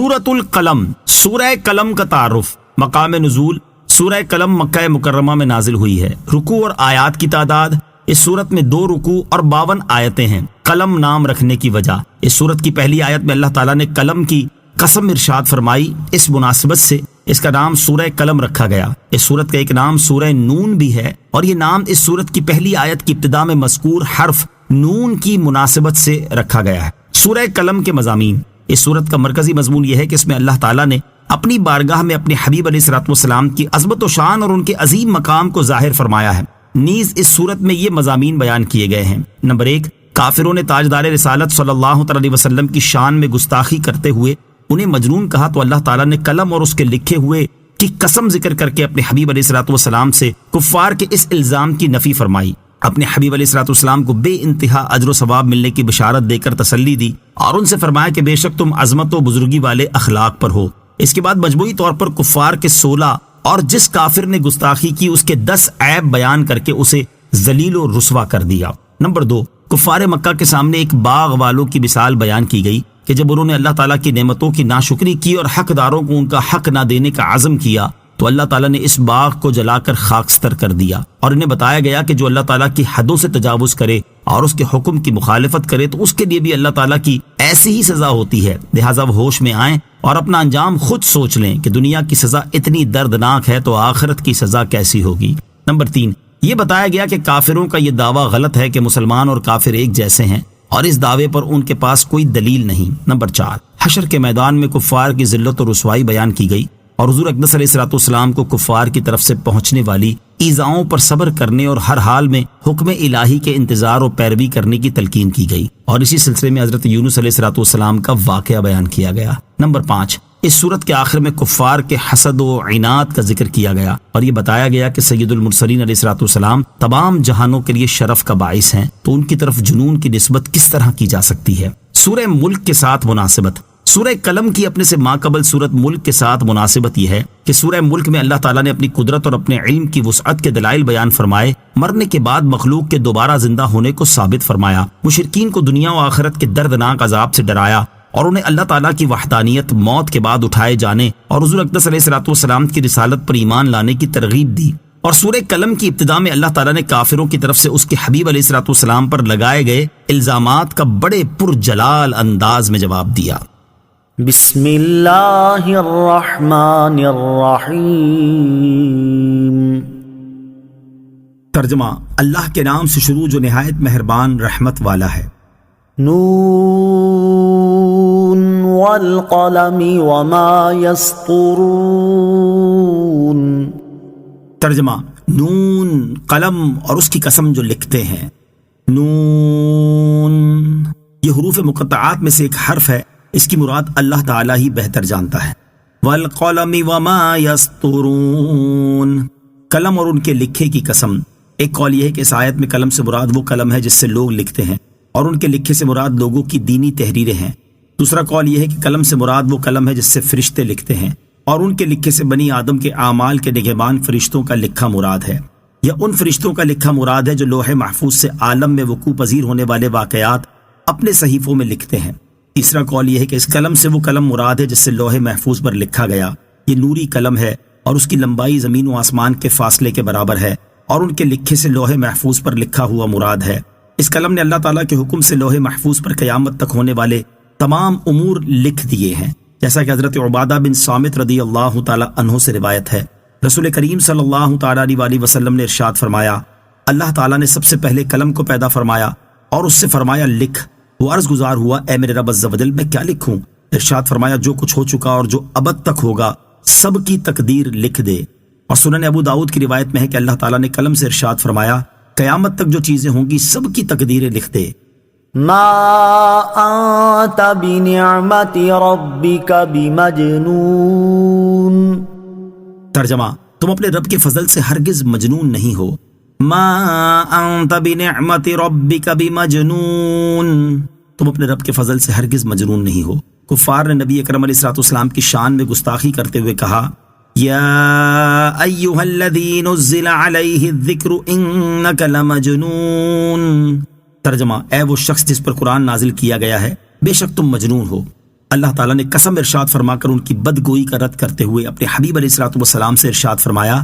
سورۃ القلم، سورہ قلم کا تعارف۔ مقام نزول، سورہ قلم مکہ مکرمہ میں نازل ہوئی ہے۔ رکوع اور آیات کی تعداد، اس سورت میں 2 رکوع اور 52 آیتیں ہیں۔ قلم نام رکھنے کی وجہ، اس سورت کی پہلی آیت میں اللہ تعالیٰ نے قلم کی قسم ارشاد فرمائی، اس مناسبت سے اس کا نام سورہ قلم رکھا گیا۔ اس سورت کا ایک نام سورہ نون بھی ہے، اور یہ نام اس سورت کی پہلی آیت کی ابتدا میں مذکور حرف نون کی مناسبت سے رکھا گیا ہے۔ سورہ قلم کے مضامین، اس سورت کا مرکزی مضمون یہ ہے کہ اس میں اللہ تعالیٰ نے اپنی بارگاہ میں اپنے حبیب علیہ الصلوۃ والسلام کی عظمت و شان اور ان کے عظیم مقام کو ظاہر فرمایا ہے۔ نیز اس سورت میں یہ مضامین بیان کیے گئے ہیں۔ نمبر 1، کافروں نے تاجدار رسالت صلی اللہ تعالی علیہ وسلم کی شان میں گستاخی کرتے ہوئے انہیں مجنون کہا، تو اللہ تعالیٰ نے قلم اور اس کے لکھے ہوئے کی قسم ذکر کر کے اپنے حبیب علیہ الصلوۃ والسلام سے کفار کے اس الزام کی نفی فرمائی۔ اپنے حبیب علیہ الصلوۃ والسلام کو بے انتہا اجر و ثواب ملنے کی بشارت دے کر تسلی دی، اور ان سے فرمایا کہ بے شک تم عظمت و بزرگی والے اخلاق پر ہو۔ اس کے بعد مجموعی طور پر کفار کے 16 اور جس کافر نے گستاخی کی اس کے 10 عیب بیان کر کے اسے ذلیل و رسوا کر دیا۔ نمبر 2، کفار مکہ کے سامنے ایک باغ والوں کی مثال بیان کی گئی کہ جب انہوں نے اللہ تعالیٰ کی نعمتوں کی ناشکری کی اور حقداروں کو ان کا حق نہ دینے کا عزم کیا، تو اللہ تعالیٰ نے اس باغ کو جلا کر خاکستر کر دیا، اور انہیں بتایا گیا کہ جو اللہ تعالیٰ کی حدوں سے تجاوز کرے اور اس کے حکم کی مخالفت کرے تو اس کے لیے بھی اللہ تعالیٰ کی ایسی ہی سزا ہوتی ہے۔ لہٰذا وہ ہوش میں آئیں اور اپنا انجام خود سوچ لیں کہ دنیا کی سزا اتنی دردناک ہے تو آخرت کی سزا کیسی ہوگی۔ نمبر 3، یہ بتایا گیا کہ کافروں کا یہ دعویٰ غلط ہے کہ مسلمان اور کافر ایک جیسے ہیں، اور اس دعوے پر ان کے پاس کوئی دلیل نہیں۔ نمبر 4، حشر کے میدان میں کفار کی ذلت و رسوائی بیان کی گئی، اور حضور اقدس علیہ الصلوۃ والسلام کو کفار کی طرف سے پہنچنے والی ایذاؤں پر صبر کرنے اور ہر حال میں حکم الہی کے انتظار و پیروی کرنے کی تلقین کی گئی، اور اسی سلسلے میں حضرت یونس علیہ الصلوۃ والسلام کا واقعہ بیان کیا گیا۔ نمبر 5، اس سورت کے آخر میں کفار کے حسد و عناد کا ذکر کیا گیا، اور یہ بتایا گیا کہ سید المرسلین علیہ الصلوۃ والسلام تمام جہانوں کے لیے شرف کا باعث ہیں، تو ان کی طرف جنون کی نسبت کس طرح کی جا سکتی ہے۔ سورہ ملک کے ساتھ مناسبت، سورہ قلم کی اپنے سے ماقبل سورت ملک کے ساتھ مناسبت یہ ہے کہ سورہ ملک میں اللہ تعالیٰ نے اپنی قدرت اور اپنے علم کی وسعت کے دلائل بیان فرمائے، مرنے کے بعد مخلوق کے دوبارہ زندہ ہونے کو ثابت فرمایا، مشرکین کو دنیا و آخرت کے دردناک عذاب سے ڈرایا، اور انہیں اللہ تعالیٰ کی وحدانیت، موت کے بعد اٹھائے جانے اور حضور اقدس علیہ الصلوۃ والسلام کی رسالت پر ایمان لانے کی ترغیب دی۔ اور سورہ قلم کی ابتدا میں اللہ تعالیٰ نے کافروں کی طرف سے اس کے حبیب علیہ الصلوۃ والسلام پر لگائے گئے الزامات کا بڑے پرجلال انداز میں جواب دیا۔ بسم اللہ الرحمن الرحیم۔ ترجمہ، اللہ کے نام سے شروع جو نہایت مہربان رحمت والا ہے۔ نون والقلم وما یسطرون۔ ترجمہ، نون، قلم اور اس کی قسم جو لکھتے ہیں۔ نون یہ حروف مقطعات میں سے ایک حرف ہے، اس کی مراد اللہ تعالیٰ ہی بہتر جانتا ہے۔ والقلم وما یسطرون، قلم اور ان کے لکھے کی قسم۔ ایک قول یہ ہے کہ اس آیت میں قلم سے مراد وہ قلم ہے جس سے لوگ لکھتے ہیں، اور ان کے لکھے سے مراد لوگوں کی دینی تحریریں ہیں۔ دوسرا قول یہ ہے کہ قلم سے مراد وہ قلم ہے جس سے فرشتے لکھتے ہیں، اور ان کے لکھے سے بنی آدم کے اعمال کے نگہبان فرشتوں کا لکھا مراد ہے، یا ان فرشتوں کا لکھا مراد ہے جو لوح محفوظ سے عالم میں وقوع پذیر ہونے والے واقعات اپنے صحیفوں میں لکھتے ہیں۔ تیسرا قول یہ ہے کہ اس قلم سے وہ قلم مراد ہے جس سے لوح محفوظ پر لکھا گیا۔ یہ نوری قلم ہے اور اس کی لمبائی زمین و آسمان کے فاصلے کے برابر ہے، اور ان کے لکھے سے لوح محفوظ پر لکھا ہوا مراد ہے۔ اس قلم نے اللہ تعالیٰ کے حکم سے لوح محفوظ پر قیامت تک ہونے والے تمام امور لکھ دیے ہیں، جیسا کہ حضرت عبادہ بن صامت رضی اللہ تعالیٰ عنہ سے روایت ہے۔ رسول کریم صلی اللہ تعالیٰ علیہ وسلم نے ارشاد فرمایا، اللہ تعالیٰ نے سب سے پہلے قلم کو پیدا فرمایا اور اس سے فرمایا لکھ۔ وہ عرض گزار ہوا، اے میرے رب عز و جل، میں کیا لکھوں؟ ارشاد فرمایا، جو کچھ ہو چکا اور جو ابد تک ہوگا سب کی تقدیر لکھ دے۔ اور سنن ابو داؤد کی روایت میں ہے کہ اللہ تعالیٰ نے قلم سے ارشاد فرمایا، قیامت تک جو چیزیں ہوں گی سب کی تقدیریں لکھ دے۔ ما انت بنعمت ربک بمجنون۔ ترجمہ، تم اپنے رب کے فضل سے ہرگز مجنون نہیں ہو۔ ما انت بنعمت ربک بمجنون، تم اپنے رب کے فضل سے ہرگز مجنون نہیں ہو۔ کفار نے نبی اکرم علیہ الصلوۃ والسلام کی شان میں گستاخی کرتے ہوئے کہا، یا ایھا الذی نزل علیہ الذکر انک لمجنون۔ ترجمہ، اے وہ شخص جس پر قرآن نازل کیا گیا ہے، بے شک تم مجنون ہو۔ اللہ تعالیٰ نے قسم ارشاد فرما کر ان کی بدگوئی کا رد کرتے ہوئے اپنے حبیب علیہ الصلوۃ والسلام سے ارشاد فرمایا،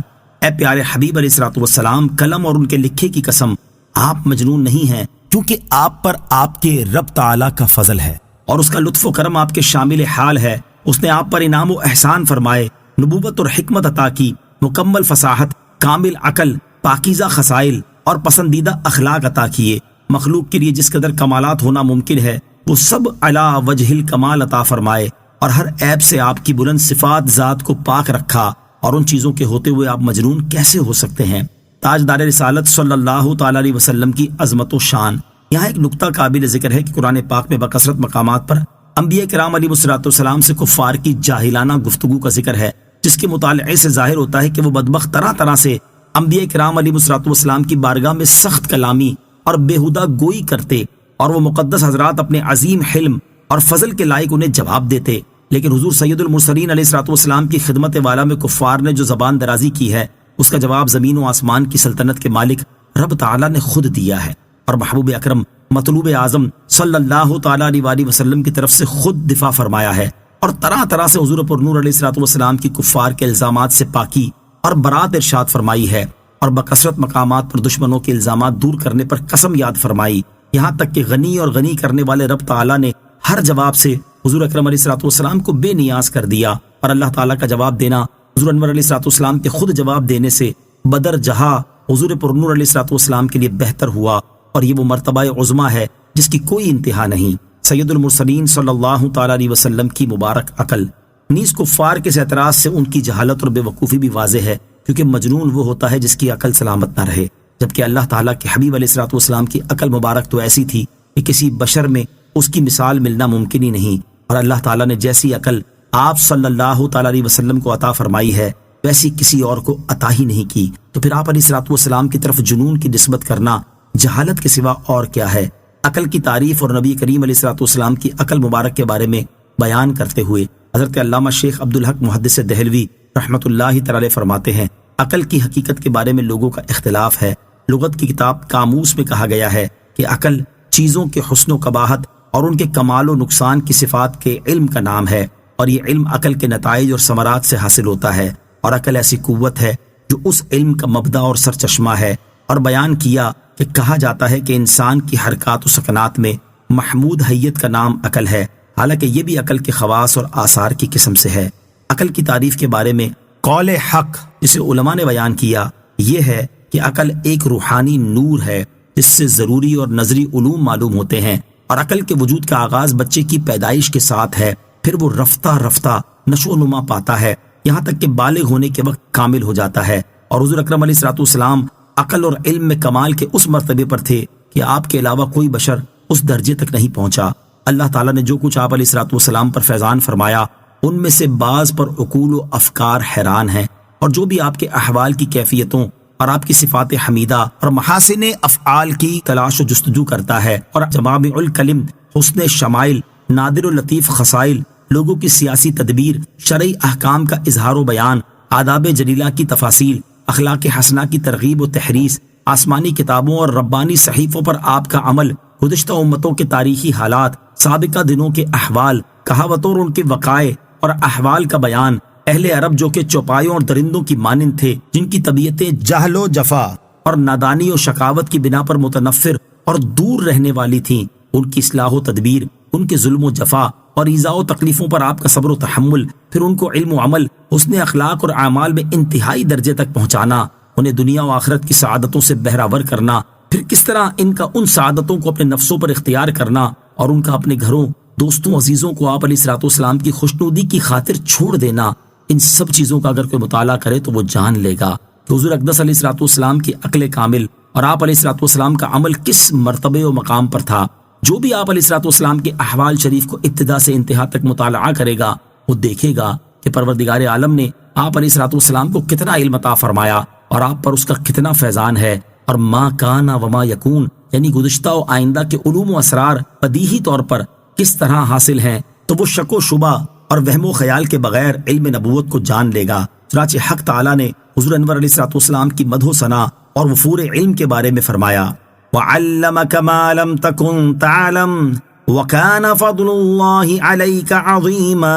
اے پیارے حبیب علیہ الصلوۃ والسلام، قلم اور ان کے لکھے کی قسم، آپ مجنون نہیں ہیں، کیونکہ آپ پر آپ کے رب تعالیٰ کا فضل ہے اور اس کا لطف و کرم آپ کے شامل حال ہے۔ اس نے آپ پر انعام و احسان فرمائے، نبوت اور حکمت عطا کی، مکمل فصاحت، کامل عقل، پاکیزہ خصائل اور پسندیدہ اخلاق عطا کیے۔ مخلوق کے لیے جس قدر کمالات ہونا ممکن ہے وہ سب علی وجہ الکمال عطا فرمائے، اور ہر عیب سے آپ کی بلند صفات ذات کو پاک رکھا، اور ان چیزوں کے ہوتے ہوئے آپ مجنون کیسے ہو سکتے ہیں؟ تاجدار رسالت صلی اللہ تعالی علیہ وسلم کی عظمت و شان۔ یہاں ایک نقطہ قابل ذکر ہے کہ قرآن پاک میں بکثرت مقامات پر انبیاء کرام علیہ الصلوۃ والسلام سے کفار کی جاہلانہ گفتگو کا ذکر ہے، جس کے مطالعے سے ظاہر ہوتا ہے کہ وہ بدبخت طرح طرح سے انبیاء کرام علیہ الصلوۃ والسلام کی بارگاہ میں سخت کلامی اور بےہودہ گوئی کرتے، اور وہ مقدس حضرات اپنے عظیم حلم اور فضل کے لائق انہیں جواب دیتے، لیکن حضور سید المرسلین علیہ الصلوۃ والسلام کی خدمت والا میں کفار نے جو زبان درازی کی ہے، اس کا جواب زمین و آسمان کی سلطنت کے مالک رب تعالیٰ نے خود دیا ہے، اور محبوب اکرم مطلوب اعظم صلی اللہ تعالی علیہ وآلہ وسلم کی طرف سے خود دفاع فرمایا ہے، اور طرح طرح سے حضور پر نور علیہ الصلوۃ والسلام کی کفار کے الزامات سے پاکی اور برات ارشاد فرمائی ہے، اور بکثرت مقامات پر دشمنوں کے الزامات دور کرنے پر قسم یاد فرمائی، یہاں تک کہ غنی اور غنی کرنے والے رب تعالیٰ نے ہر جواب سے حضور اکرم علیہ الصلوۃ والسلام کو بے نیاز کر دیا، اور اللہ تعالیٰ کا جواب دینا حضور انور علیہ الصلوۃ والسلام کے خود جواب دینے سے بدر جہاں حضور پر نور علیہ الصلوۃ والسلام کے لیے بہتر ہوا، اور یہ وہ مرتبہ عظمیٰ ہے جس کی کوئی انتہا نہیں۔ سید المرسلین صلی اللہ تعالی علیہ وسلم کی مبارک عقل نیز کفار کے اعتراض سے ان کی جہالت اور بے وقوفی بھی واضح ہے، کیونکہ مجنون وہ ہوتا ہے جس کی عقل سلامت نہ رہے، جبکہ اللہ تعالیٰ کے حبیب علیہ الصلوۃ والسلام کی عقل مبارک تو ایسی تھی کہ کسی بشر میں اس کی مثال ملنا ممکن ہی نہیں، اور اللہ تعالیٰ نے جیسی عقل آپ صلی اللہ تعالی علیہ وسلم کو عطا فرمائی ہے ویسی کسی اور کو عطا ہی نہیں کی، تو پھر آپ علیہ الصلوۃ والسلام کی طرف جنون کی نسبت کرنا جہالت کے سوا اور کیا ہے؟ عقل کی تعریف اور نبی کریم علیہ الصلوۃ والسلام کی عقل مبارک کے بارے میں بیان کرتے ہوئے حضرت علامہ شیخ عبدالحق محدث دہلوی رحمۃ اللہ تعالی فرماتے ہیں، عقل کی حقیقت کے بارے میں لوگوں کا اختلاف ہے۔ لغت کی کتاب قاموس میں کہا گیا ہے کہ عقل چیزوں کے حسن و قباحت اور ان کے کمال و نقصان کی صفات کے علم کا نام ہے، اور یہ علم عقل کے نتائج اور ثمرات سے حاصل ہوتا ہے، اور عقل ایسی قوت ہے جو اس علم کا مبدا اور سرچشمہ ہے، اور بیان کیا کہ کہا جاتا ہے کہ انسان کی حرکات و سکنات میں محمود حیت کا نام عقل ہے، حالانکہ یہ بھی عقل کے خواص اور آثار کی قسم سے ہے۔ عقل کی تعریف کے بارے میں قول حق جسے علماء نے بیان کیا یہ ہے کہ عقل ایک روحانی نور ہے جس سے ضروری اور نظری علوم معلوم ہوتے ہیں، اور عقل کے وجود کا آغاز بچے کی پیدائش کے ساتھ ہے، پھر وہ رفتہ رفتہ نشو و نما پاتا ہے یہاں تک کہ بالغ ہونے کے وقت کامل ہو جاتا ہے، اور حضور اکرم علیہ الصلوۃ والسلام عقل اور علم میں کمال کے اس مرتبے پر تھے کہ آپ کے علاوہ کوئی بشر اس درجے تک نہیں پہنچا۔ اللہ تعالیٰ نے جو کچھ آپ علیہ الصلوۃ والسلام پر فیضان فرمایا ان میں سے بعض پر عقول و افکار حیران ہیں، اور جو بھی آپ کے احوال کی کیفیتوں اور آپ کی صفات حمیدہ اور محاسن افعال کی تلاش و جستجو کرتا ہے، اور جوامع الکلم، حسن شمائل، نادر و لطیف خصائل، لوگوں کی سیاسی تدبیر، شرعی احکام کا اظہار و بیان، آداب جلیلہ کی تفاصیل، اخلاق حسنہ کی ترغیب و تحریص، آسمانی کتابوں اور ربانی صحیفوں پر آپ کا عمل، گزشتہ امتوں کے تاریخی حالات، سابقہ دنوں کے احوال، کہاوتوں اور ان کے وقائع اور احوال کا بیان، اہل عرب جو کہ چوپایوں اور درندوں کی مانند تھے، جن کی طبیعتیں جہل و جفا اور نادانی و شقاوت کی بنا پر متنفر اور دور رہنے والی تھیں، ان کی اصلاح و تدبیر، ان کے ظلم و جفا اور ایذاء و تکلیفوں پر آپ کا صبر و تحمل، پھر ان کو علم و عمل، حسن اخلاق اور اعمال میں انتہائی درجے تک پہنچانا، انہیں دنیا و آخرت کی سعادتوں سے بہراور کرنا، پھر کس طرح ان کا ان سعادتوں کو اپنے نفسوں پر اختیار کرنا اور ان کا اپنے گھروں، دوستوں، عزیزوں کو آپ علیہ الصلوۃ والسلام کی خوشنودی کی خاطر چھوڑ دینا، ان سب چیزوں کا اگر کوئی مطالعہ کرے تو وہ جان لے گا کہ حضور اقدس علیہ الصلوۃ والسلام کی عقل کامل اور آپ علیہ الصلوۃ والسلام کا عمل کس مرتبے و مقام پر تھا۔ جو بھی آپ علیہ الصلوۃ والسلام کے احوال شریف کو ابتدا سے انتہا تک مطالعہ کرے گا وہ دیکھے گا کہ پروردگار عالم نے آپ علیہ الصلوۃ والسلام کو کتنا علم عطا فرمایا اور آپ پر اس کا کتنا فیضان ہے، اور ما کان وما یکون یعنی گزشتہ و آئندہ کے علوم و اسرار بدیہی طور پر کس طرح حاصل ہیں، تو وہ شک و شبہ اور وہم و خیال کے بغیر علم نبوت کو جان لے گا۔ چنانچہ حق تعالیٰ نے حضور انور علیہ الصلوۃ والسلام کی مدح و ثنا اور وفور علم کے بارے میں فرمایا، وَعَلَّمَكَ مَا لَمْ تَكُنْ تَعْلَمْ وَكَانَ فَضْلُ اللَّهِ عَلَيْكَ عَظِيمًا۔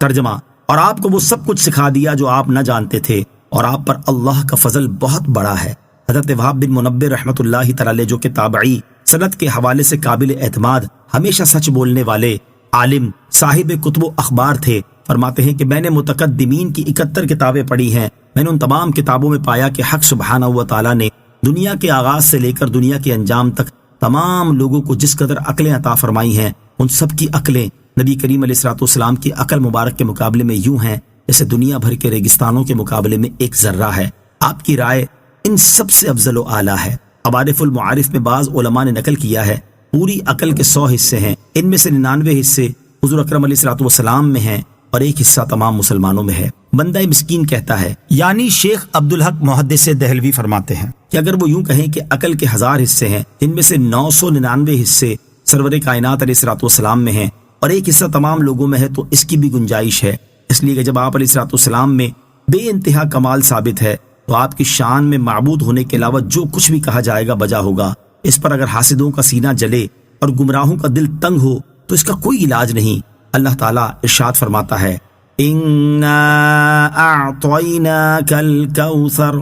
ترجمہ، اور آپ کو وہ سب کچھ سکھا دیا جو آپ نہ جانتے تھے، اور آپ پر اللہ کا فضل بہت بڑا ہے۔ حضرت وہاب بن منبہ رحمۃ اللہ تعالی جو کہ تابعی سند کے حوالے سے قابل اعتماد، ہمیشہ سچ بولنے والے عالم، صاحب کتب و اخبار تھے، فرماتے ہیں کہ میں نے متقدمین کی 71 کتابیں پڑھی ہیں۔ میں نے ان تمام کتابوں میں پایا کہ حق سبحانہ و تعالیٰ نے دنیا کے آغاز سے لے کر دنیا کے انجام تک تمام لوگوں کو جس قدر عقلیں عطا فرمائی ہیں، ان سب کی عقلیں نبی کریم علیہ الصلوۃ والسلام کی عقل مبارک کے مقابلے میں یوں ہیں جیسے دنیا بھر کے ریگستانوں کے مقابلے میں ایک ذرہ ہے۔ آپ کی رائے ان سب سے افضل و اعلیٰ ہے۔ عوارف المعارف میں بعض علماء نے نقل کیا ہے، پوری عقل کے 100 حصے ہیں، ان میں سے 99 حصے حضور اکرم علیہ الصلوۃ والسلام میں ہیں اور ایک حصہ تمام مسلمانوں میں ہے۔ بندہ مسکین کہتا ہے، یعنی شیخ عبدالحق محدث دہلوی فرماتے ہیں کہ اگر وہ یوں کہیں کہ عقل کے 1000 حصے ہیں، ان میں سے 999 حصے سرور کائنات علیہ الصلوۃ والسلام میں ہیں اور ایک حصہ تمام لوگوں میں ہے، تو اس کی بھی گنجائش ہے، اس لیے کہ جب آپ علیہ الصلوۃ والسلام میں بے انتہا کمال ثابت ہے تو آپ کی شان میں معبود ہونے کے علاوہ جو کچھ بھی کہا جائے گا بجا ہوگا۔ اس پر اگر حاسدوں کا سینہ جلے اور گمراہوں کا دل تنگ ہو تو اس کا کوئی علاج نہیں۔ اللہ تعالیٰ ارشاد فرماتا ہے، اِنَّا أَعْطَيْنَاكَ الْكَوْثَرَ۔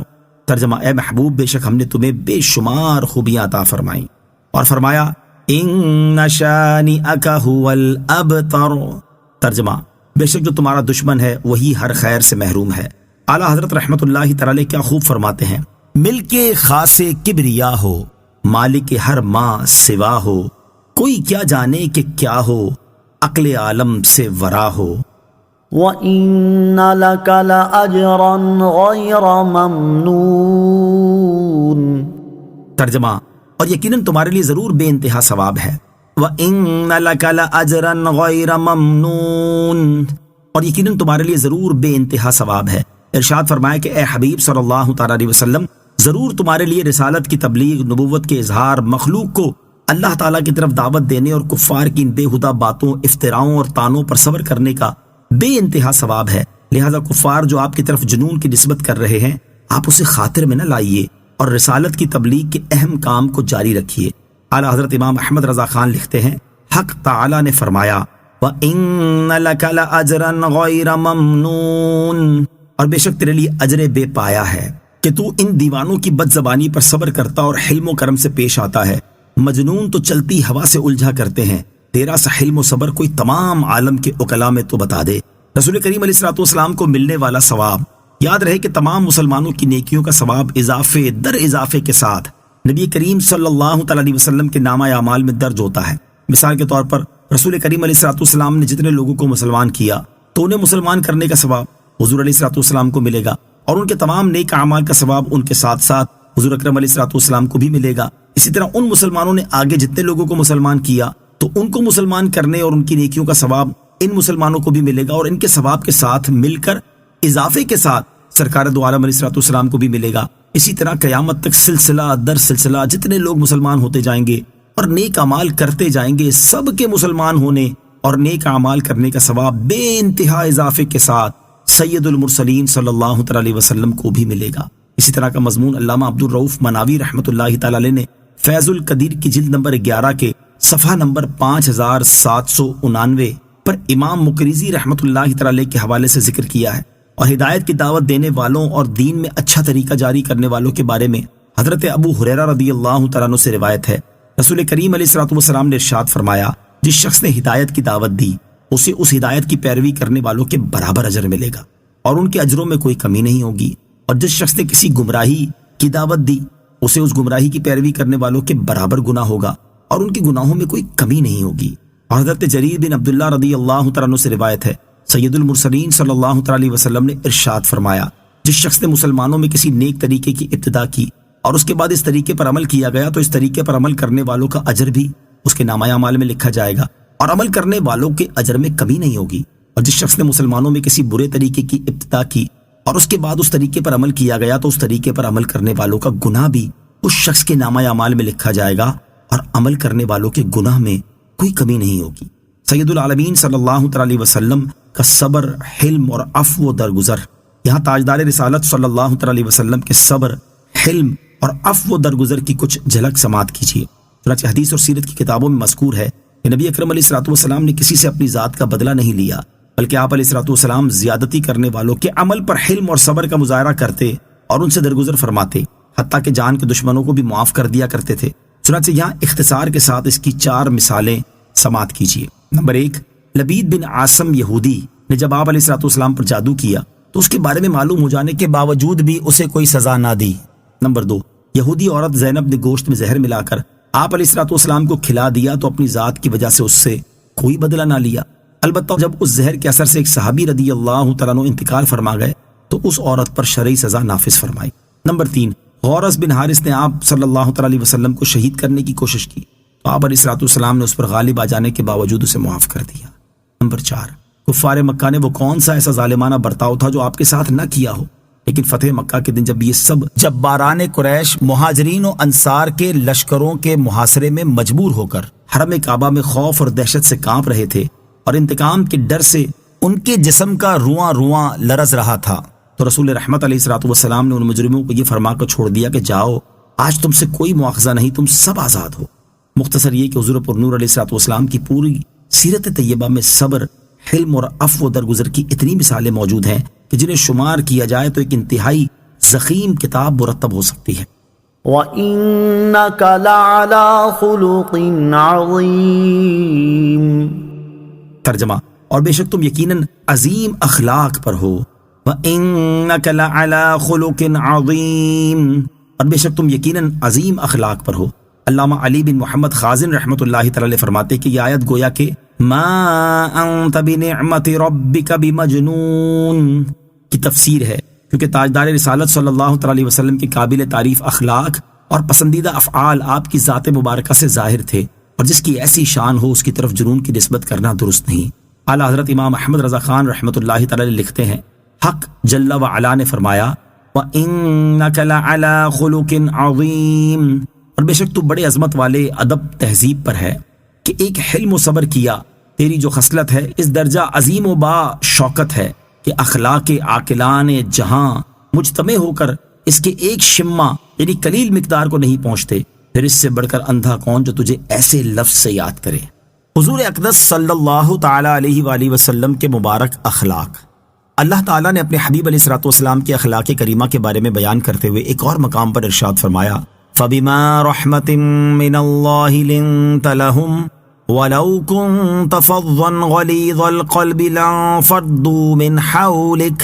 ترجمہ، اے محبوب بے شک ہم نے تمہیں بے شمار خوبیاں عطا فرمائیں، اور فرمایا إِنَّ شَانِئَكَ هُوَ الْأَبْتَرُ۔ ترجمہ، بے شک جو تمہارا دشمن ہے وہی ہر خیر سے محروم ہے۔ اعلیٰ حضرت رحمت اللہ تعالی کیا خوب فرماتے ہیں، ملک خاص کبریا ہو، مالک ہر ماں سوا ہو، کوئی کیا جانے کہ کیا ہو، عقل عالم سے ورا ہو۔ وَإِنَّ لَكَ لَأَجْرًا غَيْرَ مَمْنُونٍ۔ ترجمہ، اور یقیناً تمہارے لیے ضرور بے انتہا ثواب ہے۔ وَإِنَّ لَكَ لَأَجْرًا غَيْرَ مَمْنُونٍ، اور یقیناً تمہارے لیے ضرور بے انتہا ثواب ہے۔ ارشاد فرمایا کہ اے حبیب صلی اللہ تعالیٰ علیہ وسلم، ضرور تمہارے لیے رسالت کی تبلیغ، نبوت کے اظہار، مخلوق کو اللہ تعالیٰ کی طرف دعوت دینے اور کفار کی ان بے ہدہ باتوں، افتراؤں اور طعنوں پر صبر کرنے کا بے انتہا ثواب ہے۔ لہذا کفار جو آپ کی طرف جنون کی نسبت کر رہے ہیں، آپ اسے خاطر میں نہ لائیے اور رسالت کی تبلیغ کے اہم کام کو جاری رکھیے۔ اعلیٰ حضرت امام احمد رضا خان لکھتے ہیں، حق تعالیٰ نے فرمایا، وَإِنَّ لَكَ لَأَجْرًا غَيْرَ مَمْنُونٍ، اور بے شک تیرے لیے اجر بے پایا ہے کہ تو ان دیوانوں کی بد زبانی پر صبر کرتا اور حلم و کرم سے پیش آتا ہے۔ مجنون تو چلتی ہوا سے الجھا کرتے ہیں، تیرا سا حلم و صبر کوئی تمام عالم کے عقلاء میں تو بتا دے۔ رسول کریم علیہ الصلوۃ والسلام کو ملنے والا ثواب، یاد رہے کہ تمام مسلمانوں کی نیکیوں کا ثواب اضافے در اضافے کے ساتھ نبی کریم صلی اللہ تعالیٰ علیہ وسلم کے نامہ اعمال میں درج ہوتا ہے۔ مثال کے طور پر رسول کریم علیہ الصلوۃ والسلام نے جتنے لوگوں کو مسلمان کیا تو انہیں مسلمان کرنے کا ثواب حضور علیہ الصلوۃ والسلام کو ملے گا، اور ان کے تمام نیک اعمال کا ثواب ان کے ساتھ ساتھ حضور اکرم علیہ الصلوۃ والسلام کو بھی ملے گا۔ اسی طرح ان مسلمانوں نے آگے جتنے لوگوں کو مسلمان کیا تو ان کو مسلمان کرنے اور ان کی نیکیوں کا ثواب ان مسلمانوں کو بھی ملے گا، اور ان کے ثواب کے ساتھ مل کر اضافے کے ساتھ سرکار دو عالم علیہ الصلوۃ والسلام کو بھی ملے گا۔ اسی طرح قیامت تک سلسلہ در سلسلہ جتنے لوگ مسلمان ہوتے جائیں گے اور نیک اعمال کرتے جائیں گے، سب کے مسلمان ہونے اور نیک اعمال کرنے کا ثواب بے انتہا اضافے کے ساتھ سید المرسلین صلی اللہ تعالی علیہ وسلم کو بھی ملے گا۔ اسی طرح کا مضمون علامہ عبد الرؤف مناوی رحمۃ اللہ تعالی علیہ نے فیض القدیر کی جلد نمبر 11 کے صفحہ نمبر 5799 پر امام مقریزی رحمۃ اللہ تعالی کے حوالے سے ذکر کیا ہے، اور ہدایت کی دعوت دینے والوں اور دین میں اچھا طریقہ جاری کرنے والوں کے بارے میں حضرت ابو ہریرہ رضی اللہ تعالیٰ عنہ سے روایت ہے، رسول کریم علیہ الصلوۃ والسلام نے ارشاد فرمایا، جس شخص نے ہدایت کی دعوت دی اسے اس ہدایت کی پیروی کرنے والوں کے برابر اجر ملے گا اور ان کے اجروں میں کوئی کمی نہیں ہوگی، اور جس شخص نے کسی گمراہی کی دعوت دی اسے اس گمراہی کی پیروی کرنے والوں کے برابر گناہ ہوگا اور ان کے گناہوں میں کوئی کمی نہیں ہوگی۔ اور حضرت جریر بن عبداللہ رضی اللہ تعالیٰ عنہ سے روایت ہے، سید المرسلین صلی اللہ تعالی علیہ وسلم نے ارشاد فرمایا، جس شخص نے مسلمانوں میں کسی نیک طریقے کی ابتدا کی اور اس کے بعد اس طریقے پر عمل کیا گیا تو اس طریقے پر عمل کرنے والوں کا اجر بھی اس کے نامہ اعمال میں لکھا جائے گا اور عمل کرنے والوں کے اجر میں کمی نہیں ہوگی۔ اور جس شخص نے مسلمانوں میں کسی برے طریقے کی ابتدا کی اور اس کے بعد اس طریقے پر عمل کیا گیا تو اس طریقے پر عمل کرنے والوں کا گناہ بھی اس شخص کے نامہ اعمال میں لکھا جائے گا اور عمل کرنے والوں کے گناہ میں کوئی کمی نہیں ہوگی۔ سید العالمین صلی اللہ تعالی علیہ وسلم کا صبر، حلم اور عفو و درگزر، یہاں تاجدار رسالت صلی اللہ تعالی علیہ وسلم کے صبر، حلم اور عفو و درگزر کی کچھ جھلک سماعت کیجیے۔ چنانچہ حدیث اور سیرت کی کتابوں میں مذکور ہے کہ نبی اکرم علیہ الصلوۃ والسلام نے کسی سے اپنی ذات کا بدلہ نہیں لیا، بلکہ آپ علیہ الصلوۃ والسلام زیادتی کرنے والوں کے عمل پر حلم اور صبر کا مظاہرہ کرتے اور ان سے درگزر فرماتے، حتیٰ کہ جان کے دشمنوں کو بھی معاف کر دیا کرتے تھے۔ چنانچہ یہاں اختصار کے ساتھ اس کی 4 مثالیں سماعت کیجیے۔ نمبر 1، لبید بن عاصم یہودی نے جب آپ علیہ الصلوۃ والسلام پر جادو کیا تو اس کے بارے میں معلوم ہو جانے کے باوجود بھی اسے کوئی سزا نہ دی۔ نمبر 2، یہودی عورت زینب نے گوشت میں زہر ملا کر آپ علیہ الصلوۃ والسلام کو کھلا دیا تو اپنی ذات کی وجہ سے اس سے کوئی بدلہ نہ لیا، البتہ جب اس زہر کے اثر سے ایک صحابی رضی اللہ تعالیٰ عنہ انتقال فرما گئے تو اس عورت پر شرعی سزا نافذ فرمائی۔ نمبر 3، غورث بن حارث نے آپ صلی اللہ تعالیٰ علیہ وسلم کو شہید کرنے کی کوشش کی تو آپ علیہ الصلوۃ والسلام نے اس پر غالب آ جانے کے باوجود اسے معاف کر دیا۔ نمبر 4، کفار مکہ نے وہ کون سا ایسا ظالمانہ برتاؤ تھا جو آپ کے ساتھ نہ کیا ہو، لیکن فتح مکہ کے دن جب یہ سب جباران قریش مہاجرین و انصار کے لشکروں کے محاصرے میں مجبور ہو کر حرم کعبہ میں خوف اور دہشت سے کانپ رہے تھے اور انتقام کے ڈر سے ان کے جسم کا رواں رواں لرز رہا تھا، تو رسول رحمت علیہ الصلوۃ والسلام نے ان مجرموں کو یہ فرما کر چھوڑ دیا کہ جاؤ، آج تم سے کوئی مواخذہ نہیں، تم سب آزاد ہو۔ مختصر یہ کہ حضور پر نور علیہ الصلوۃ والسلام کی پوری سیرت طیبہ میں صبر، حلم اور عفو و درگزر کی اتنی مثالیں موجود ہیں کہ جنہیں شمار کیا جائے تو ایک انتہائی ضخیم کتاب مرتب ہو سکتی ہے۔ وَإِنَّكَ لَعَلَى خُلُقٍ عَظِيمٍ۔ ترجمہ، اور بے شک تم یقیناً عظیم اخلاق پر ہو۔ وَإِنَّكَ لَعَلَى خُلُقٍ عَظِيمٍ، اور بے شک تم یقیناً عظیم اخلاق پر ہو۔ علامہ علی بن محمد خازن رحمۃ اللہ تعالی علیہ فرماتے کہ یہ آیت گویا کہ ما انت بنعمت ربک بمجنون کی تفسیر ہے، کیونکہ تاجدار رسالت صلی اللہ تعالی علیہ وسلم کے قابل تعریف اخلاق اور پسندیدہ افعال آپ کی ذات مبارکہ سے ظاہر تھے، اور جس کی ایسی شان ہو اس کی طرف جنون کی نسبت کرنا درست نہیں۔ اعلیٰ حضرت امام احمد رضا خان رحمۃ اللہ تعالی علیہ لکھتے ہیں، حق جل وعلا نے فرمایا وَإِنَّكَ لَعَلَى خُلُقٍ عَظِيمٍ، اور بے شک تو بڑے عظمت والے ادب تہذیب پر ہے کہ ایک حلم و صبر کیا، تیری جو خصلت ہے اس درجہ عظیم و با شوکت ہے کہ اخلاق عاقلان جہاں مجتمع ہو کر اس کے ایک شمع یعنی قلیل مقدار کو نہیں پہنچتے، پھر اس سے بڑھ کر اندھا کون جو تجھے ایسے لفظ سے یاد کرے۔ حضور اقدس صلی اللہ تعالی علیہ وآلہ وسلم کے مبارک اخلاق۔ اللہ تعالیٰ نے اپنے حبیب علیہ الصلوۃ والسلام کے اخلاق کریمہ کے بارے میں بیان کرتے ہوئے ایک اور مقام پر ارشاد فرمایا، فَبِمَا رَحْمَةٍ مِّنَ اللَّهِ لِنتَ لَهُمْ وَلَوْ كُنتَ فَظًّا غَلِيظَ الْقَلْبِ لَانفَضُّوا مِنْ حَوْلِكَ۔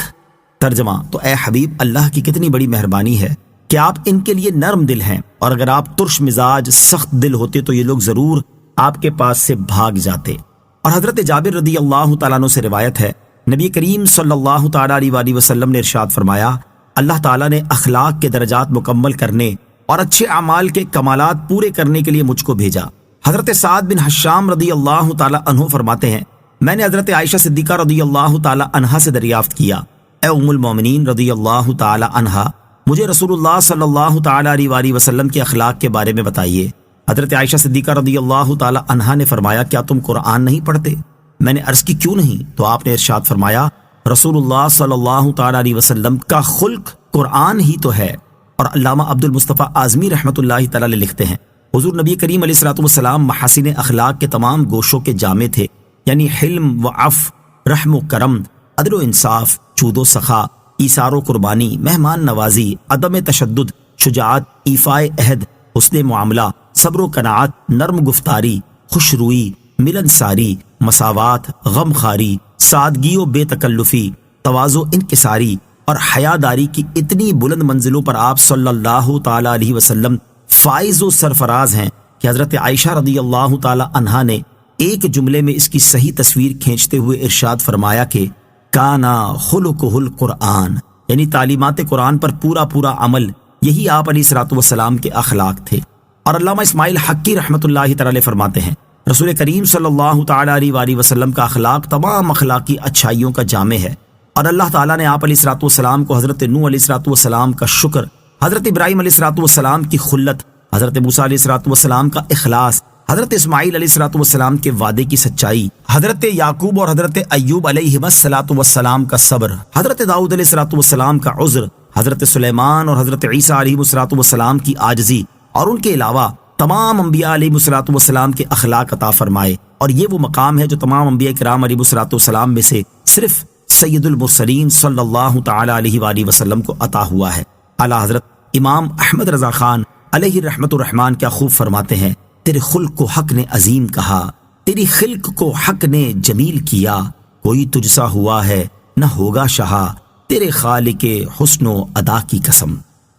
ترجمہ، تو اے حبیب، اللہ کی کتنی بڑی مہربانی ہے کہ آپ ان کے لیے نرم دل ہیں، اور اگر آپ ترش مزاج سخت دل ہوتے تو یہ لوگ ضرور آپ کے پاس سے بھاگ جاتے۔ اور حضرت جابر رضی اللہ تعالیٰ عنہ سے روایت ہے، نبی کریم صلی اللہ تعالیٰ علیہ وسلم نے ارشاد فرمایا، اللہ تعالیٰ نے اخلاق کے درجات مکمل کرنے اور اچھے اعمال کے کمالات پورے کرنے کے لیے مجھ کو بھیجا۔ حضرت سعد بن حشام رضی اللہ تعالیٰ عنہ فرماتے ہیں، میں نے حضرت عائشہ صدیقہ رضی اللہ تعالیٰ عنہا سے دریافت کیا، اے ام المومنین رضی اللہ تعالیٰ عنہا، مجھے رسول اللہ صلی اللہ تعالیٰ علیہ وسلم کے اخلاق کے بارے میں بتائیے۔ حضرت عائشہ صدیقہ رضی اللہ تعالیٰ عنہا نے فرمایا، کیا تم قرآن نہیں پڑھتے؟ میں نے عرض کی کیوں نہیں؟ تو آپ نے ارشاد فرمایا، رسول اللہ صلی اللہ تعالیٰ علیہ وسلم کا خلق قرآن ہی تو ہے۔ اور علامہ عبد المصطفیٰ اعظمی رحمۃ اللہ تعالیٰ علیہ لکھتے ہیں، حضور نبی کریم علیہ الصلوۃ والسلام محاسن اخلاق کے تمام گوشوں کے جامع تھے، یعنی حلم و عفو، رحم و کرم، عدل و انصاف، جود و سخا، ایثار و قربانی، مہمان نوازی، عدم تشدد، شجاعت، ایفائے عہد، حسن معاملہ، صبر و قناعت، نرم گفتاری، خوش روئی، ملنساری، مساوات، غم خاری، سادگی و بے تکلفی، تواضع و انکساری اور حیاداری کی اتنی بلند منزلوں پر آپ صلی اللہ تعالیٰ علیہ وسلم فائز و سرفراز ہیں کہ حضرت عائشہ رضی اللہ تعالیٰ عنہا نے ایک جملے میں اس کی صحیح تصویر کھینچتے ہوئے ارشاد فرمایا کہ کانا خلقہ القرآن، یعنی تعلیمات قرآن پر پورا پورا عمل، یہی آپ علیہ الصلوۃ والسلام کے اخلاق تھے۔ اور علامہ اسماعیل حقی رحمۃ اللہ تعالی فرماتے ہیں، رسول کریم صلی اللہ تعالیٰ علیہ وسلم کا اخلاق تمام اخلاقی اچھائیوں کا جامع ہے، اور اللہ تعالیٰ نے آپ علیہ الصلوۃ والسلام کو حضرت نوح علیہ الصلوۃ والسلام کا شکر، حضرت ابراہیم علیہ الصلوۃ والسلام کی خلت، حضرت موسیٰ علیہ الصلوۃ والسلام کا اخلاص، حضرت اسماعیل علیہ الصلوۃ والسلام کے وعدے کی سچائی، حضرت یعقوب اور حضرت ایوب علیہ الصلوۃ والسلام کا صبر، حضرت داؤد علیہ الصلوۃ والسلام کا عذر، حضرت سلیمان اور حضرت عیسیٰ علیہ الصلوۃ والسلام کی عاجزی، اور ان کے علاوہ تمام انبیاء علیہ الصلوۃ والسلام کے اخلاق عطا فرمائے، اور یہ وہ مقام ہے جو تمام انبیاء کرام علیہ الصلوۃ والسلام میں سے صرف سید المرسلین صلی اللہ تعالی علیہ وآلہ وسلم کو عطا ہوا ہے۔ اعلیٰ حضرت امام احمد رضا خان علیہ رحمت الرحمان کیا خوب فرماتے ہیں، تیرے خلق کو حق نے عظیم کہا، تیری خلق کو حق نے جمیل کیا، کوئی تجھ سا ہوا ہے نہ ہوگا شہا، تیرے خالق حسن و ادا کی قسم۔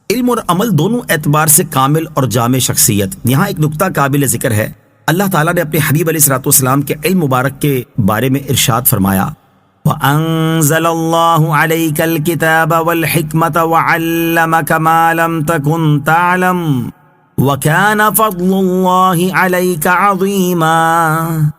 علم اور عمل دونوں اعتبار سے کامل اور جامع شخصیت۔ یہاں ایک نکتہ قابل ذکر ہے، اللہ تعالیٰ نے اپنے حبیب علیہ الصلوۃ والسلام کے علم مبارک کے بارے میں ارشاد فرمایا، وَأَنزَلَ اللَّهُ عَلَيْكَ الْكِتَابَ وَالْحِكْمَةَ وَعَلَّمَكَ مَا لَمْ تَكُنْ تَعْلَمْ وَكَانَ فَضْلُ اللَّهِ عَلَيْكَ عَظِيمًا۔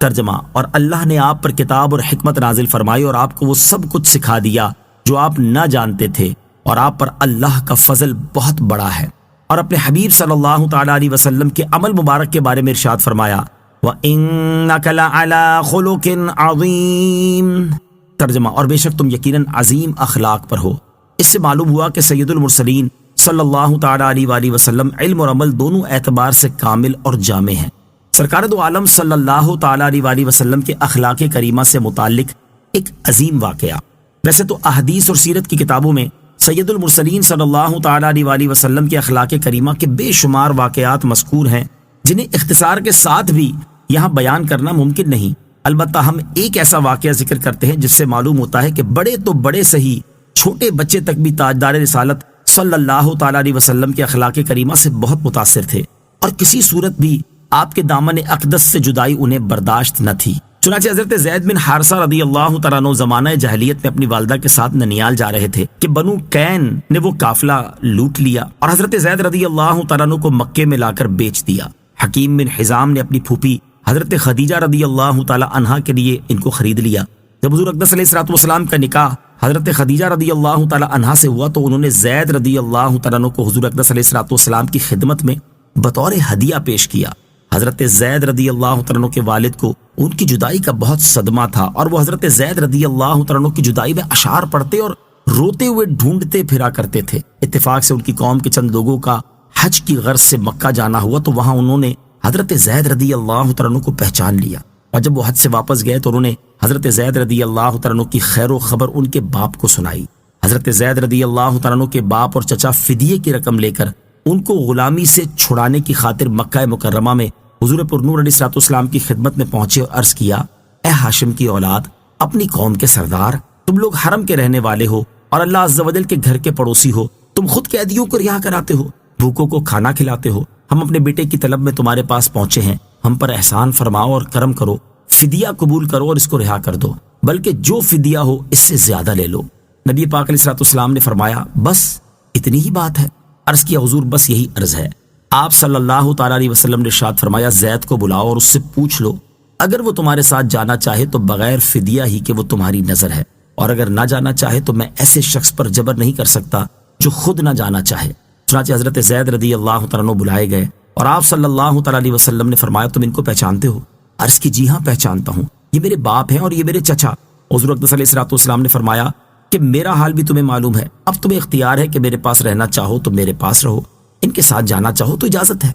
ترجمہ، اور اللہ نے آپ پر کتاب اور حکمت نازل فرمائی اور آپ کو وہ سب کچھ سکھا دیا جو آپ نہ جانتے تھے، اور آپ پر اللہ کا فضل بہت بڑا ہے۔ اور اپنے حبیب صلی اللہ تعالی علیہ وسلم کے عمل مبارک کے بارے میں ارشاد فرمایا، وَإِنَّكَ لَعَلَىٰ خُلُقٍ عَظِيمٍ۔ ترجمہ، اور بے شک تم یقیناً عظیم اخلاق پر ہو۔ اس سے معلوم ہوا کہ سید المرسلین صلی اللہ تعالی علیہ وآلہ وسلم علم اور عمل دونوں اعتبار سے کامل اور جامع ہیں۔ سرکار دو عالم صلی اللہ تعالی علیہ وآلہ وسلم کے اخلاق کریمہ سے متعلق ایک عظیم واقعہ۔ ویسے تو احادیث اور سیرت کی کتابوں میں سید المرسلین صلی اللہ تعالی علیہ وآلہ وسلم کے اخلاق کریمہ کے بے شمار واقعات مذکور ہیں، جنہیں اختصار کے ساتھ بھی یہاں بیان کرنا ممکن نہیں۔ البتہ ہم ایک ایسا واقعہ ذکر کرتے ہیں جس سے معلوم ہوتا ہے کہ بڑے تو بڑے صحیح، چھوٹے بچے تک بھی تاجدار رسالت صلی اللہ تعالی علیہ وسلم کے اخلاق کریمہ سے بہت متاثر تھے، اور کسی صورت بھی آپ کے دامن اقدس سے جدائی انہیں برداشت نہ تھی۔ چنانچہ حضرت زید بن حارثہ رضی اللہ تعالیٰ عنہ زمانہ جاہلیت میں اپنی والدہ کے ساتھ ننیال جا رہے تھے کہ بنو کین نے وہ قافلہ لوٹ لیا اور حضرت زید رضی اللہ تعالیٰ عنہ کو مکے میں لا کر بیچ دیا۔ حکیم بن حزام نے اپنی پھوپھی حضرت خدیجہ رضی اللہ تعالیٰ عنہا کے لیے ان کو خرید لیا۔ جب حضور اقدس علیہ الصلوۃ والسلام کا نکاح حضرت خدیجہ رضی اللہ تعالیٰ عنہا سے ہوا تو انہوں نے زید رضی اللہ تعالیٰ عنہ کو حضور اقدس علیہ الصلوۃ والسلام کی خدمت میں بطور ہدیہ پیش کیا۔ حضرت زید رضی اللہ تعالیٰ عنہ کے والد کو ان کی جدائی کا بہت صدمہ تھا، اور وہ حضرت زید رضی اللہ تعالیٰ عنہ کی جدائی میں اشعار پڑھتے اور روتے ہوئے ڈھونڈتے پھرا کرتے تھے۔ اتفاق سے ان کی قوم کے چند لوگوں کا حج کی غرض سے مکہ جانا ہوا تو وہاں انہوں نے حضرت زید رضی اللہ تعالیٰ عنہ کو پہچان لیا، اور جب وہ حج سے واپس گئے تو انہوں نے حضرت زید رضی اللہ تعالیٰ عنہ کی خیر و خبر ان کے باپ کو سنائی۔ حضرت زید رضی اللہ تعالیٰ عنہ کے باپ اور چچا فدیے کی رقم لے کر ان کو غلامی سے چھڑانے کی خاطر مکہ مکرمہ میں حضور پر نور علیہ الصلوۃ والسلام کی خدمت میں پہنچے اور عرض کیا، اے ہاشم کی اولاد، اپنی قوم کے سردار، تم لوگ حرم کے رہنے والے ہو اور اللہ عز و جل کے گھر کے پڑوسی ہو، تم خود قیدیوں کو رہا کراتے ہو، بھوکوں کو کھانا کھلاتے ہو، ہم اپنے بیٹے کی طلب میں تمہارے پاس پہنچے ہیں، ہم پر احسان فرماؤ اور کرم کرو، فدیہ قبول کرو اور اس کو رہا کر دو، بلکہ جو فدیہ ہو اس سے زیادہ لے لو۔ نبی پاک علیہ الصلوۃ والسلام نے فرمایا، بس اتنی ہی بات ہے؟ عرض کیا، حضور بس یہی عرض ہے۔ آپ صلی اللہ تعالی علیہ وسلم نے ارشاد فرمایا، زید کو بلاؤ اور اس سے پوچھ لو، اگر وہ تمہارے ساتھ جانا چاہے تو بغیر فدیہ ہی کہ وہ تمہاری نظر ہے، اور اگر نہ جانا چاہے تو میں ایسے شخص پر جبر نہیں کر سکتا جو خود نہ جانا چاہے۔ چنانچہ حضرت زید رضی اللہ تعالیٰ عنہ بلائے گئے اور آپ صلی اللہ تعالی علیہ وسلم نے فرمایا، تم ان کو پہچانتے ہو؟ عرض کی، جی ہاں پہچانتا ہوں، یہ میرے باپ ہیں اور یہ میرے چچا۔ حضور اقدس علیہ الصلوۃ والسلام نے فرمایا کہ میرا حال بھی تمہیں معلوم ہے، اب تمہیں اختیار ہے کہ میرے پاس رہنا چاہو تو میرے پاس رہو، ان کے ساتھ جانا چاہو تو اجازت ہے۔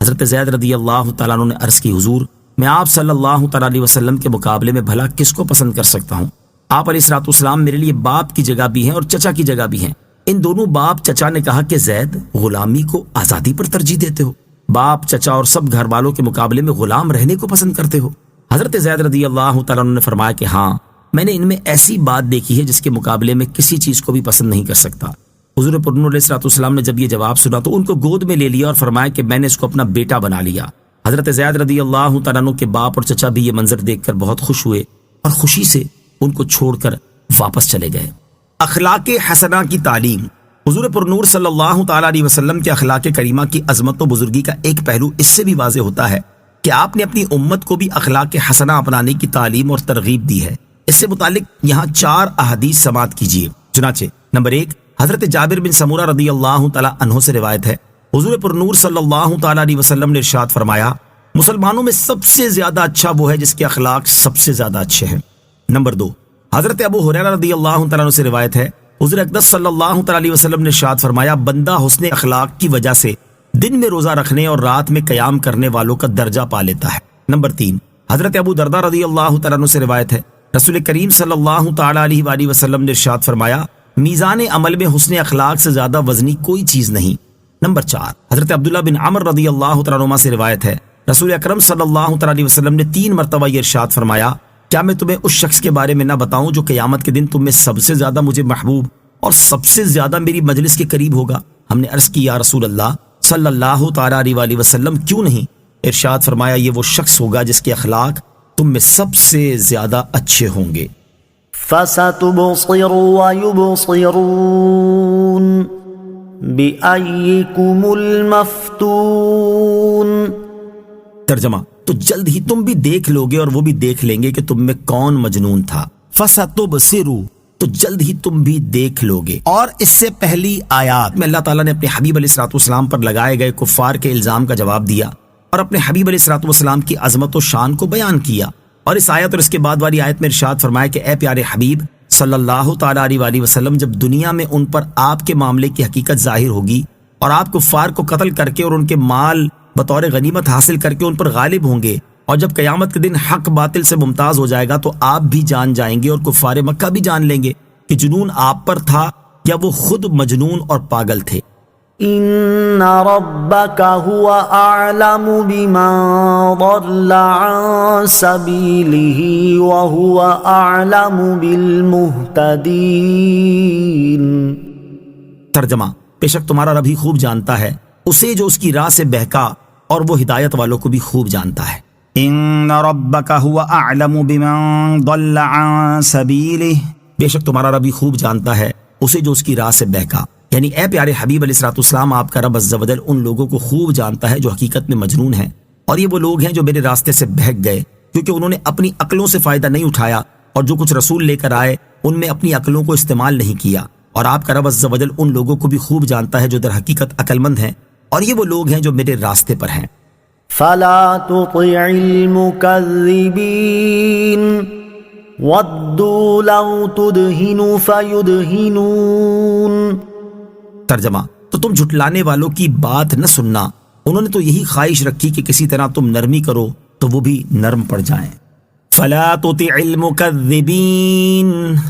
حضرت زید رضی اللہ تعالیٰ عنہ نے عرض کی، حضور میں آپ صلی اللہ تعالیٰ علیہ وسلم کے مقابلے میں بھلا کس کو پسند کر سکتا ہوں؟ آپ علیہ الصلوۃ والسلام میرے لیے باپ کی جگہ بھی ہیں اور چچا کی جگہ بھی ہیں۔ ان دونوں باپ چچا نے کہا کہ زید، غلامی کو آزادی پر ترجیح دیتے ہو؟ باپ چچا اور سب گھر والوں کے مقابلے میں غلام رہنے کو پسند کرتے ہو؟ حضرت زید رضی اللہ تعالیٰ عنہ نے فرمایا کہ ہاں، میں نے ان میں ایسی بات دیکھی ہے جس کے مقابلے میں کسی چیز کو بھی پسند نہیں کر سکتا۔ حضور پر نور علیہ الصلوۃ والسلام نے جب یہ جواب سنا تو ان کو گود میں لے لیا اور فرمایا کہ میں نے اس کو اپنا بیٹا بنا لیا۔ حضرت زید رضی اللہ تعالیٰ عنہ کے باپ اور چچا بھی یہ منظر دیکھ کر بہت خوش ہوئے اور خوشی سے ان کو چھوڑ کر واپس چلے گئے۔ اخلاق حسنہ کی تعلیم۔ حضور پر نور صلی اللہ تعالیٰ علیہ وسلم کے اخلاق کریمہ کی عظمت و بزرگی کا ایک پہلو اس سے بھی واضح ہوتا ہے کہ آپ نے اپنی امت کو بھی اخلاق حسنہ اپنانے کی تعلیم اور ترغیب دی ہے۔ اس سے متعلق یہاں 4 احادیث سماعت کیجیے۔ چنانچہ نمبر 1، حضرت جابر بن سمورہ رضی اللہ تعالیٰ عنہ سے روایت ہے، حضور پر نور صلی اللہ تعالیٰ علیہ وسلم نے ارشاد فرمایا، مسلمانوں میں سب سے زیادہ اچھا وہ ہے جس کے اخلاق سب سے زیادہ اچھے ہیں۔ نمبر 2، حضرت ابو ہریرہ رضی اللہ تعالیٰ عنہ سے روایت ہے، حضور اقدس صلی اللہ تعالیٰ علیہ وسلم نے ارشاد فرمایا، بندہ حسن اخلاق کی وجہ سے دن میں روزہ رکھنے اور رات میں قیام کرنے والوں کا درجہ پا لیتا ہے۔ نمبر 3، حضرت ابو درداء رضی اللہ تعالیٰ عنہ سے روایت ہے، رسول کریم صلی اللہ تعالیٰ علیہ وآلہ وسلم نے ارشاد فرمایا، میزان عمل میں حسن اخلاق سے زیادہ وزنی کوئی چیز نہیں۔ نمبر 4، حضرت عبداللہ بن عمر رضی اللہ تعالیٰ عنہ سے روایت ہے، رسول اکرم صلی اللہ تعالیٰ علیہ وسلم نے 3 مرتبہ یہ ارشاد فرمایا، کیا میں تمہیں اس شخص کے بارے میں نہ بتاؤں جو قیامت کے دن تم میں سب سے زیادہ مجھے محبوب اور سب سے زیادہ میری مجلس کے قریب ہوگا؟ ہم نے عرض کی، یا رسول اللہ صلی اللہ تعالیٰ علیہ وآلہ وسلم کیوں نہیں؟ ارشاد فرمایا، یہ وہ شخص ہوگا جس کے اخلاق تم میں سب سے زیادہ اچھے ہوں گے۔ فَسَتُبْصِرُ وَيُبْصِرُونَ بِأَيِّكُمُ الْمَفْتُونُ۔ ترجمہ، تو جلد ہی تم بھی دیکھ لوگے اور وہ بھی دیکھ لیں گے کہ تم میں کون مجنون تھا۔ فَسَتُبْصِرُ، تو جلد ہی تم بھی دیکھ لوگے۔ اور اس سے پہلی آیات میں اللہ تعالیٰ نے اپنے حبیب علیہ الصلوۃ والسلام پر لگائے گئے کفار کے الزام کا جواب دیا اور اپنے حبیب علیہ الصلوۃ والسلام کی عظمت و شان کو بیان کیا، اور اس آیت اور اس کے بعد والی آیت میں ارشاد فرمایا کہ اے پیارے حبیب صلی اللہ تعالیٰ علیہ وآلہ وسلم، جب دنیا میں ان پر آپ کے معاملے کی حقیقت ظاہر ہوگی اور آپ کفار کو قتل کر کے اور ان کے مال بطور غنیمت حاصل کر کے ان پر غالب ہوں گے، اور جب قیامت کے دن حق باطل سے ممتاز ہو جائے گا تو آپ بھی جان جائیں گے اور کفار مکہ بھی جان لیں گے کہ جنون آپ پر تھا یا وہ خود مجنون اور پاگل تھے۔ ان ربک هو اعلم بمن ضل عن سبیلہ وهو اعلم بالمہتدین۔ ترجمہ، بے شک تمہارا رب ہی خوب جانتا ہے اسے جو اس کی راہ سے بہکا، اور وہ ہدایت والوں کو بھی خوب جانتا ہے۔ ان ربک هو اعلم بمن ضل عن سبیلہ، بے شک تمہارا رب ہی خوب جانتا ہے اسے جو اس کی راہ سے بہکا، یعنی اے پیارے حبیب علیہ الصلوۃ والسلام، آپ کا رب عز و جل ان لوگوں کو خوب جانتا ہے جو حقیقت میں مجنون ہیں، اور یہ وہ لوگ ہیں جو میرے راستے سے بہک گئے کیونکہ انہوں نے اپنی عقلوں سے فائدہ نہیں اٹھایا، اور جو کچھ رسول لے کر آئے ان میں اپنی عقلوں کو استعمال نہیں کیا، اور آپ کا رب عز و جل ان لوگوں کو بھی خوب جانتا ہے جو در حقیقت عقل مند ہیں، اور یہ وہ لوگ ہیں جو میرے راستے پر ہیں۔ فلا تطع المكذبين ودوا لو تدهن فيدهنون۔ ترجمہ، تو تم جھٹلانے والوں کی بات نہ سننا، انہوں نے تو یہی خواہش رکھی کہ کسی طرح تم نرمی کرو تو وہ بھی نرم پڑ جائیں۔ فلا تطع المکذبین،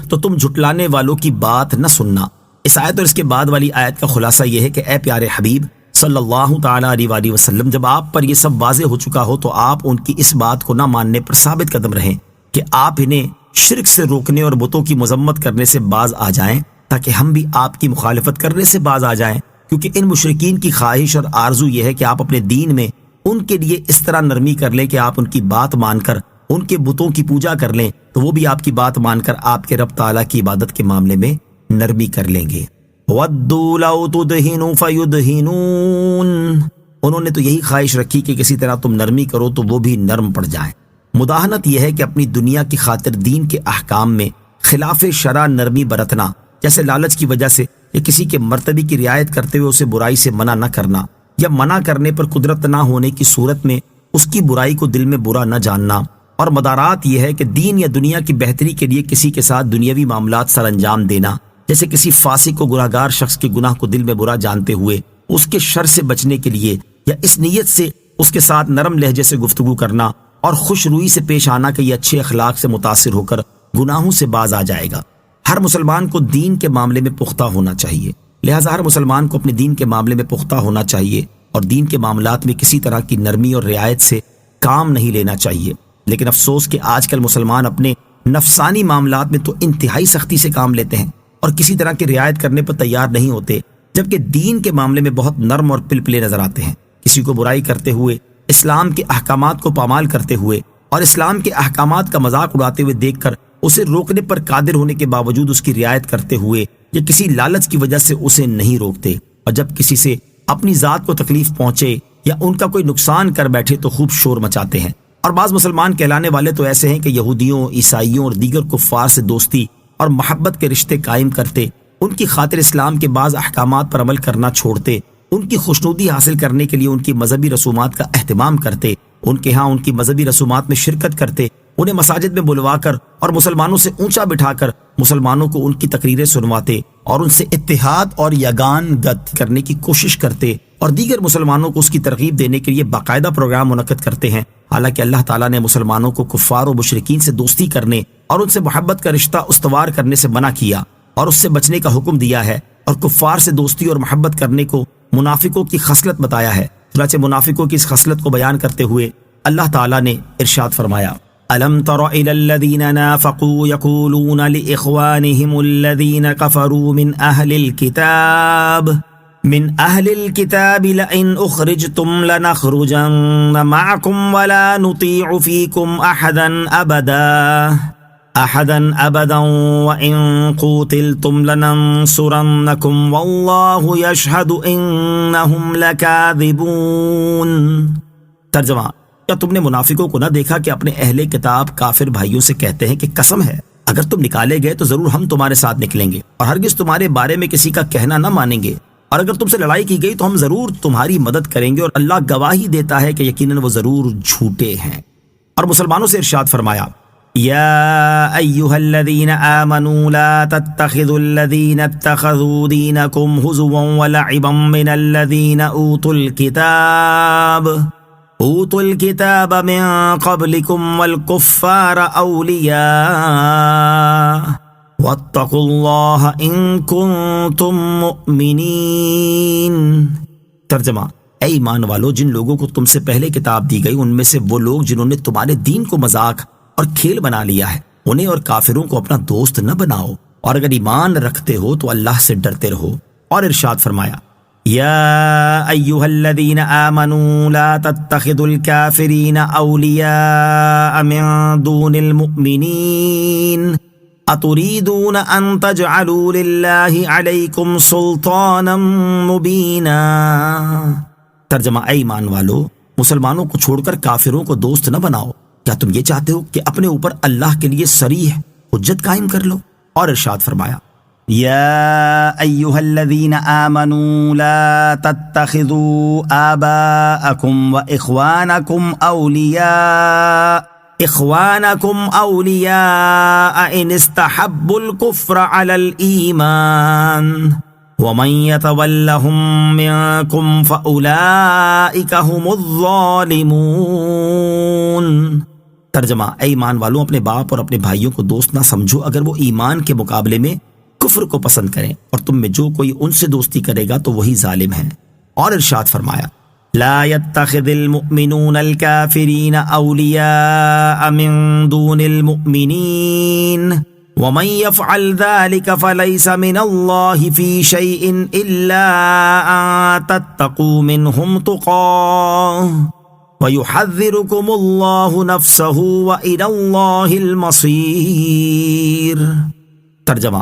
تو تم جھٹلانے والوں کی بات نہ سننا۔ اس آیت اور اس کے بعد والی آیت کا خلاصہ یہ ہے کہ اے پیارے حبیب صلی اللہ تعالیٰ علیہ وآلہ وسلم، جب آپ پر یہ سب واضح ہو چکا ہو تو آپ ان کی اس بات کو نہ ماننے پر ثابت قدم رہیں کہ آپ انہیں شرک سے روکنے اور بتوں کی مذمت کرنے سے باز آ جائیں، تاکہ ہم بھی آپ کی مخالفت کرنے سے باز آ جائیں، کیونکہ ان مشرکین کی خواہش اور آرزو یہ ہے کہ آپ اپنے دین میں ان کے لیے اس طرح نرمی کر لیں کہ آپ ان کی بات مان کر ان کے بتوں کی پوجا کر لیں تو وہ بھی آپ کی بات مان کر آپ کے رب تعالیٰ کی عبادت کے معاملے میں نرمی کر لیں گے۔ وَدُّوا لَوْ تُدْهِنُوا فَيُدْهِنُونَ، انہوں نے تو یہی خواہش رکھی کہ کسی طرح تم نرمی کرو تو وہ بھی نرم پڑ جائیں۔ مداہنت یہ ہے کہ اپنی دنیا کی خاطر دین کے احکام میں خلاف شرع نرمی برتنا، جیسے لالچ کی وجہ سے یا کسی کے مرتبے کی رعایت کرتے ہوئے اسے برائی سے منع نہ کرنا، یا منع کرنے پر قدرت نہ ہونے کی صورت میں اس کی برائی کو دل میں برا نہ جاننا، اور مدارات یہ ہے کہ دین یا دنیا کی بہتری کے لیے کسی کے ساتھ دنیاوی معاملات سر انجام دینا، جیسے کسی فاسق و گناہگار شخص کے گناہ کو دل میں برا جانتے ہوئے اس کے شر سے بچنے کے لیے یا اس نیت سے اس کے ساتھ نرم لہجے سے گفتگو کرنا اور خوش روئی سے پیش آنا کہ یہ اچھے اخلاق سے متاثر ہو کر گناہوں سے باز آ جائے گا۔ ہر مسلمان کو دین کے معاملے میں پختہ ہونا چاہیے، لہٰذا ہر مسلمان کو اپنے دین کے معاملے میں پختہ ہونا چاہیے اور دین کے معاملات میں کسی طرح کی نرمی اور رعایت سے کام نہیں لینا چاہیے۔ لیکن افسوس کہ آج کل مسلمان اپنے نفسانی معاملات میں تو انتہائی سختی سے کام لیتے ہیں اور کسی طرح کی رعایت کرنے پر تیار نہیں ہوتے، جبکہ دین کے معاملے میں بہت نرم اور پلپلے نظر آتے ہیں۔ کسی کو برائی کرتے ہوئے، اسلام کے احکامات کو پامال کرتے ہوئے اور اسلام کے احکامات کا مذاق اڑاتے ہوئے دیکھ کر اسے روکنے پر قادر ہونے کے باوجود اس کی رعایت کرتے ہوئے یا کسی لالچ کی وجہ سے اسے نہیں روکتے، اور جب کسی سے اپنی ذات کو تکلیف پہنچے یا ان کا کوئی نقصان کر بیٹھے تو خوب شور مچاتے ہیں۔ اور بعض مسلمان کہلانے والے تو ایسے ہیں کہ یہودیوں، عیسائیوں اور دیگر کفار سے دوستی اور محبت کے رشتے قائم کرتے، ان کی خاطر اسلام کے بعض احکامات پر عمل کرنا چھوڑتے، ان کی خوشنودی حاصل کرنے کے لیے ان کی مذہبی رسومات کا اہتمام کرتے، ان کے ہاں ان کی مذہبی رسومات میں شرکت کرتے، انہیں مساجد میں بلوا کر اور مسلمانوں سے اونچا بٹھا کر مسلمانوں کو ان کی تقریریں سنواتے اور ان سے اتحاد اور یگان گت کرنے کی کوشش کرتے، اور دیگر مسلمانوں کو اس کی ترغیب دینے کے لیے باقاعدہ پروگرام منعقد کرتے ہیں۔ حالانکہ اللہ تعالیٰ نے مسلمانوں کو کفار و مشرکین سے دوستی کرنے اور ان سے محبت کا رشتہ استوار کرنے سے منع کیا اور اس سے بچنے کا حکم دیا ہے، اور کفار سے دوستی اور محبت کرنے کو منافقوں کی خصلت بتایا ہے۔ چنانچہ منافقوں کی اس خصلت کو بیان کرتے ہوئے اللہ تعالیٰ نے ارشاد فرمایا: أَلَمْ تَرَ إِلَى الَّذِينَ نَافَقُوا يَقُولُونَ لِإِخْوَانِهِمُ الَّذِينَ كَفَرُوا من أهل الكتاب لئن أخرجتم لنخرجن معكم ولا نطيع فيكم أحدا أبدا وإن قوتلتم لننصرنكم والله يشهد إنهم لكاذبون۔ ترجمہ: کیا تم نے منافقوں کو نہ دیکھا کہ اپنے اہل کتاب کافر بھائیوں سے کہتے ہیں کہ قسم ہے اگر تم نکالے گئے تو ضرور ہم تمہارے ساتھ نکلیں گے، اور ہرگز تمہارے بارے میں کسی کا کہنا نہ مانیں گے، اور اگر تم سے لڑائی کی گئی تو ہم ضرور تمہاری مدد کریں گے، اور اللہ گواہی دیتا ہے کہ یقیناً وہ ضرور جھوٹے ہیں۔ اور مسلمانوں سے ارشاد فرمایا: یا ایھا الذین آمنوا لا تتخذوا الذین اتخذوا دینکم ہزوا ولعبا من الذین اوتوا الکتاب من قبلکم والکفار اولیاء واتقوا اللہ ان کنتم مؤمنین۔ ترجمہ: اے ایمان والو، جن لوگوں کو تم سے پہلے کتاب دی گئی ان میں سے وہ لوگ جنہوں نے تمہارے دین کو مذاق اور کھیل بنا لیا ہے، انہیں اور کافروں کو اپنا دوست نہ بناؤ، اور اگر ایمان رکھتے ہو تو اللہ سے ڈرتے رہو۔ اور ارشاد فرمایا: یا ایھا الذین آمنوا لا تتخذوا الکافرین اولیاء من دون المؤمنین اتریدون ان تجعلوا للہ علیکم سلطانا مبینا۔ ترجمہ: اے ایمان والو، مسلمانوں کو چھوڑ کر کافروں کو دوست نہ بناؤ، کیا تم یہ چاہتے ہو کہ اپنے اوپر اللہ کے لیے صریح حجت قائم کر لو؟ اور ارشاد فرمایا: یا ایھا الذین آمنوا لا تتخذوا آباءکم واخوانکم اولیاء ان استحبوا الكفر علی الایمان ومن يتولهم منكم فاولئک هم الظالمون۔ ترجمہ: اے ایمان والوں، اپنے باپ اور اپنے بھائیوں کو دوست نہ سمجھو اگر وہ ایمان کے مقابلے میں کفر کو پسند کریں، اور تم میں جو کوئی ان سے دوستی کرے گا تو وہی ظالم ہے۔ اور ارشاد فرمایا: لا يتخذ المؤمنون الكافرين أولياء من دون المؤمنين ومن يفعل ذلك فليس من الله في شيء إلا أن تتقوا منهم تقاه ويحذركم الله نفسه وإلى الله المصير۔ ترجمہ: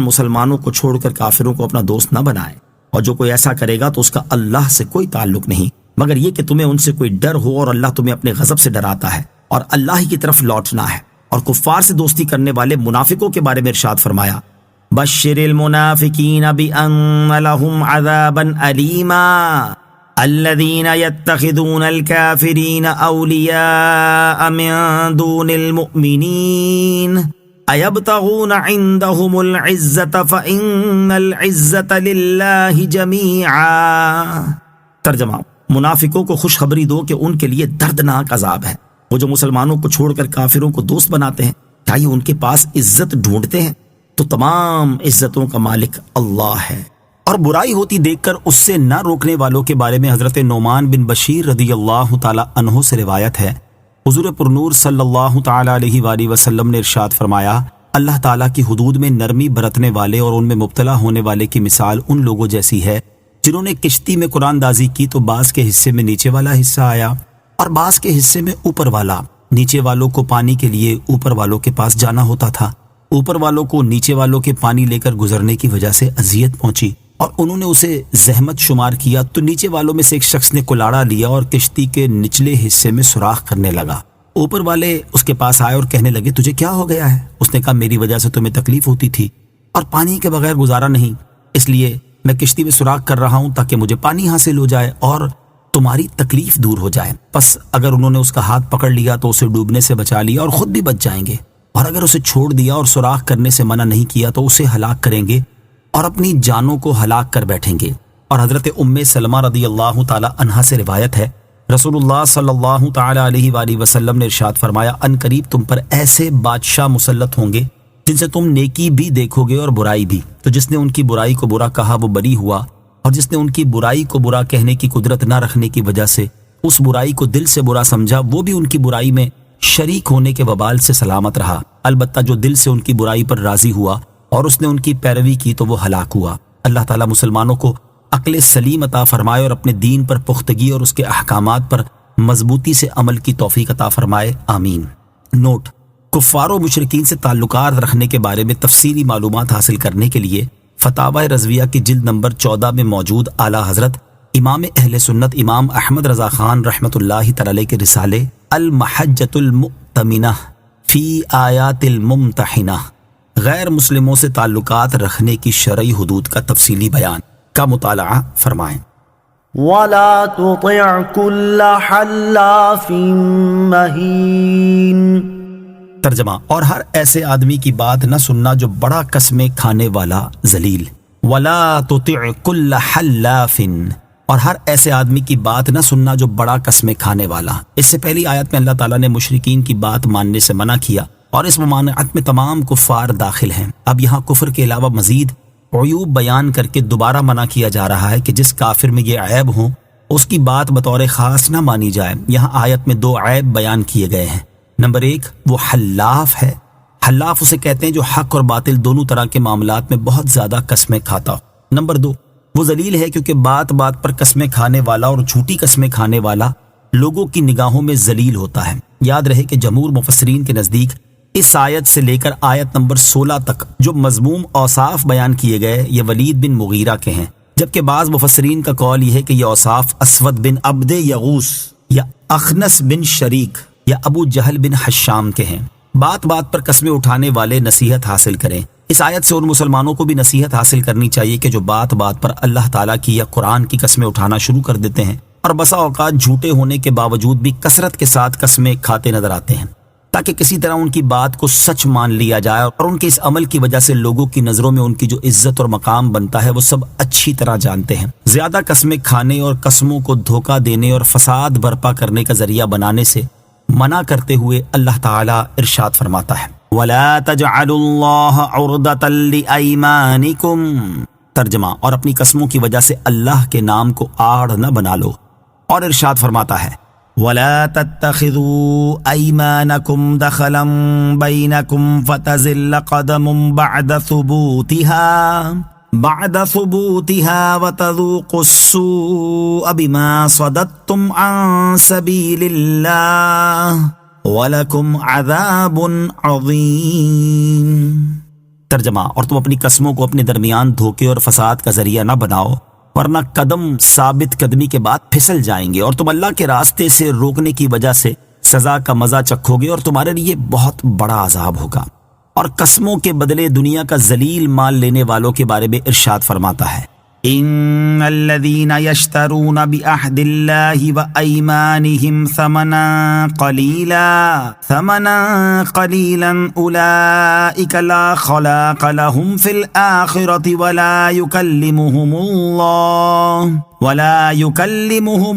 مسلمانوں کو چھوڑ کر کافروں کو اپنا دوست نہ بنائے، اور جو کوئی ایسا کرے گا تو اس کا اللہ سے کوئی تعلق نہیں مگر یہ کہ تمہیں ان سے کوئی ڈر ہو، اور اللہ تمہیں اپنے غضب سے ڈراتا ہے اور اللہ ہی کی طرف لوٹنا ہے۔ اور کفار سے دوستی کرنے والے منافقوں کے بارے میں ارشاد فرمایا: بشر المنافقین بأن لهم عذابا علیما الذین یتخذون الکافرین اولیاء من دون المؤمنین ایبتغون عندهم العزة فإن العزة للہ جمیعا۔ ترجمہ: منافقوں کو خوشخبری دو کہ ان کے لیے دردناک عذاب ہے، وہ جو مسلمانوں کو چھوڑ کر کافروں کو دوست بناتے ہیں، کیا یہ ان کے پاس عزت ڈھونڈتے ہیں؟ تو تمام عزتوں کا مالک اللہ ہے۔ اور برائی ہوتی دیکھ کر اس سے نہ روکنے والوں کے بارے میں حضرت نعمان بن بشیر رضی اللہ تعالی عنہ سے روایت ہے، حضور پرنور صلی اللہ تعالی علیہ وآلہ وسلم نے ارشاد فرمایا: اللہ تعالیٰ کی حدود میں نرمی برتنے والے اور ان میں مبتلا ہونے والے کی مثال ان لوگوں جیسی ہے جنہوں نے کشتی میں قرآن دازی کی تو بعض کے حصے میں نیچے والا حصہ آیا اور بعض کے حصے میں اوپر والا۔ نیچے والوں کو پانی کے لیے اوپر والوں کے پاس جانا ہوتا تھا، اوپر والوں کو نیچے والوں کے پانی لے کر گزرنے کی وجہ سے اذیت پہنچی اور انہوں نے اسے زحمت شمار کیا، تو نیچے والوں میں سے ایک شخص نے کلاڑا لیا اور کشتی کے نچلے حصے میں سوراخ کرنے لگا۔ اوپر والے اس کے پاس آئے اور کہنے لگے: تجھے کیا ہو گیا ہے؟ اس نے کہا: میری وجہ سے تمہیں تکلیف ہوتی تھی اور پانی کے بغیر گزارا نہیں، اس لیے میں کشتی میں سوراخ کر رہا ہوں تاکہ مجھے پانی حاصل ہو جائے اور تمہاری تکلیف دور ہو جائے۔ پس اگر انہوں نے اس کا ہاتھ پکڑ لیا تو اسے ڈوبنے سے بچا لیا اور خود بھی بچ جائیں گے، اور اگر اسے چھوڑ دیا اور سوراخ کرنے سے منع نہیں کیا تو اسے ہلاک کریں گے اور اپنی جانوں کو ہلاک کر بیٹھیں گے۔ اور حضرت ام سلمہ رضی اللہ تعالی عنہا سے روایت ہے، رسول اللہ صلی اللہ تعالی علیہ وآلہ وسلم نے ارشاد فرمایا، ان قریب تم پر ایسے بادشاہ مسلط ہوں گے جن سے تم نیکی بھی دیکھو گے اور برائی بھی، تو جس نے ان کی برائی کو برا کہا وہ بری ہوا، اور جس نے ان کی برائی کو برا کہنے کی قدرت نہ رکھنے کی وجہ سے اس برائی کو دل سے برا سمجھا، وہ بھی ان کی برائی میں شریک ہونے کے وبال سے سلامت رہا۔ البتہ جو دل سے ان کی برائی پر راضی ہوا اور اس نے ان کی پیروی کی تو وہ ہلاک ہوا۔ اللہ تعالیٰ مسلمانوں کو عقل سلیم عطا فرمائے اور اپنے دین پر پختگی اور اس کے احکامات پر مضبوطی سے عمل کی توفیق عطا فرمائے، آمین۔ نوٹ: کفار و مشرکین سے تعلقات رکھنے کے بارے میں تفصیلی معلومات حاصل کرنے کے لیے فتاوی رضویہ کی جلد نمبر 14 میں موجود اعلیٰ حضرت امام اہل سنت امام احمد رضا خان رحمۃ اللہ تعالی کے رسالے المحجۃ المؤتمنہ فی آیات الممتحنہ، غیر مسلموں سے تعلقات رکھنے کی شرعی حدود کا تفصیلی بیان کا مطالعہ فرمائیں۔ ولا تطع كل حلاف مہین۔ ترجمہ: اور ہر ایسے آدمی کی بات نہ سننا جو بڑا قسمیں کھانے والا ذلیل۔ ولا تطع كل حلاف، اور ہر ایسے آدمی کی بات نہ سننا جو بڑا قسمیں کھانے والا۔ اس سے پہلی آیت میں اللہ تعالیٰ نے مشرکین کی بات ماننے سے منع کیا اور اس ممانعت میں تمام کفار داخل ہیں۔ اب یہاں کفر کے علاوہ مزید عیوب بیان کر کے دوبارہ منع کیا جا رہا ہے کہ جس کافر میں یہ عیب ہوں اس کی بات بطور خاص نہ مانی جائے۔ یہاں آیت میں 2 عیب بیان کیے گئے ہیں۔ نمبر 1، وہ حلاف ہے۔ حلاف اسے کہتے ہیں جو حق اور باطل دونوں طرح کے معاملات میں بہت زیادہ قسمیں کھاتا ہو۔ نمبر 2، وہ ذلیل ہے کیونکہ بات بات پر قسمیں کھانے والا اور جھوٹی قسمیں کھانے والا لوگوں کی نگاہوں میں ذلیل ہوتا ہے۔ یاد رہے کہ جمہور مفسرین کے نزدیک اس آیت سے لے کر آیت نمبر 16 تک جو مذموم اوصاف بیان کیے گئے یہ ولید بن مغیرہ کے ہیں، جبکہ بعض مفسرین کا قول یہ ہے کہ یہ اوصاف اسود بن عبد یغوث یا اخنس بن شریک یا ابو جہل بن حشام کے ہیں۔ بات بات پر قسمیں اٹھانے والے نصیحت حاصل کریں۔ اس آیت سے ان مسلمانوں کو بھی نصیحت حاصل کرنی چاہیے کہ جو بات بات پر اللہ تعالیٰ کی یا قرآن کی قسمیں اٹھانا شروع کر دیتے ہیں اور بسا اوقات جھوٹے ہونے کے باوجود بھی کثرت کے ساتھ قسمیں کھاتے نظر آتے ہیں، تاکہ کسی طرح ان کی بات کو سچ مان لیا جائے اور ان کے اس عمل کی وجہ سے لوگوں کی نظروں میں ان کی جو عزت اور مقام بنتا ہے وہ سب اچھی طرح جانتے ہیں۔ زیادہ قسمیں کھانے اور قسموں کو دھوکہ دینے اور فساد برپا کرنے کا ذریعہ بنانے سے منع کرتے ہوئے اللہ تعالیٰ ارشاد فرماتا ہے، وَلَا تَجْعَلُوا اللَّهَ عُرْضَةً لِأَيْمَانِكُمْ۔ ترجمہ: اور اپنی قسموں کی وجہ سے اللہ کے نام کو آڑ نہ بنا لو۔ اور ارشاد فرماتا ہے، وَلَا تَتَّخِذُوا أَيْمَانَكُمْ دَخَلًا بَيْنَكُمْ فَتَزِلَّ قَدَمٌ بعد ثبوتها وتذوقوا السوء بما صددتم عن سبيل الله ولكم عذاب عظيم۔ ترجمہ: اور تم اپنی قسموں کو اپنے درمیان دھوکے اور فساد کا ذریعہ نہ بناؤ ورنہ قدم ثابت قدمی کے بعد پھسل جائیں گے اور تم اللہ کے راستے سے روکنے کی وجہ سے سزا کا مزہ چکھو گے اور تمہارے لیے بہت بڑا عذاب ہوگا۔ اور قسموں کے بدلے دنیا کا ذلیل مال لینے والوں کے بارے میں ارشاد فرماتا ہے، ان الذين يشترون بعهد الله وايمانهم ثمنا قليلا اولئك لا خلاق لهم في الاخره ولا يكلمهم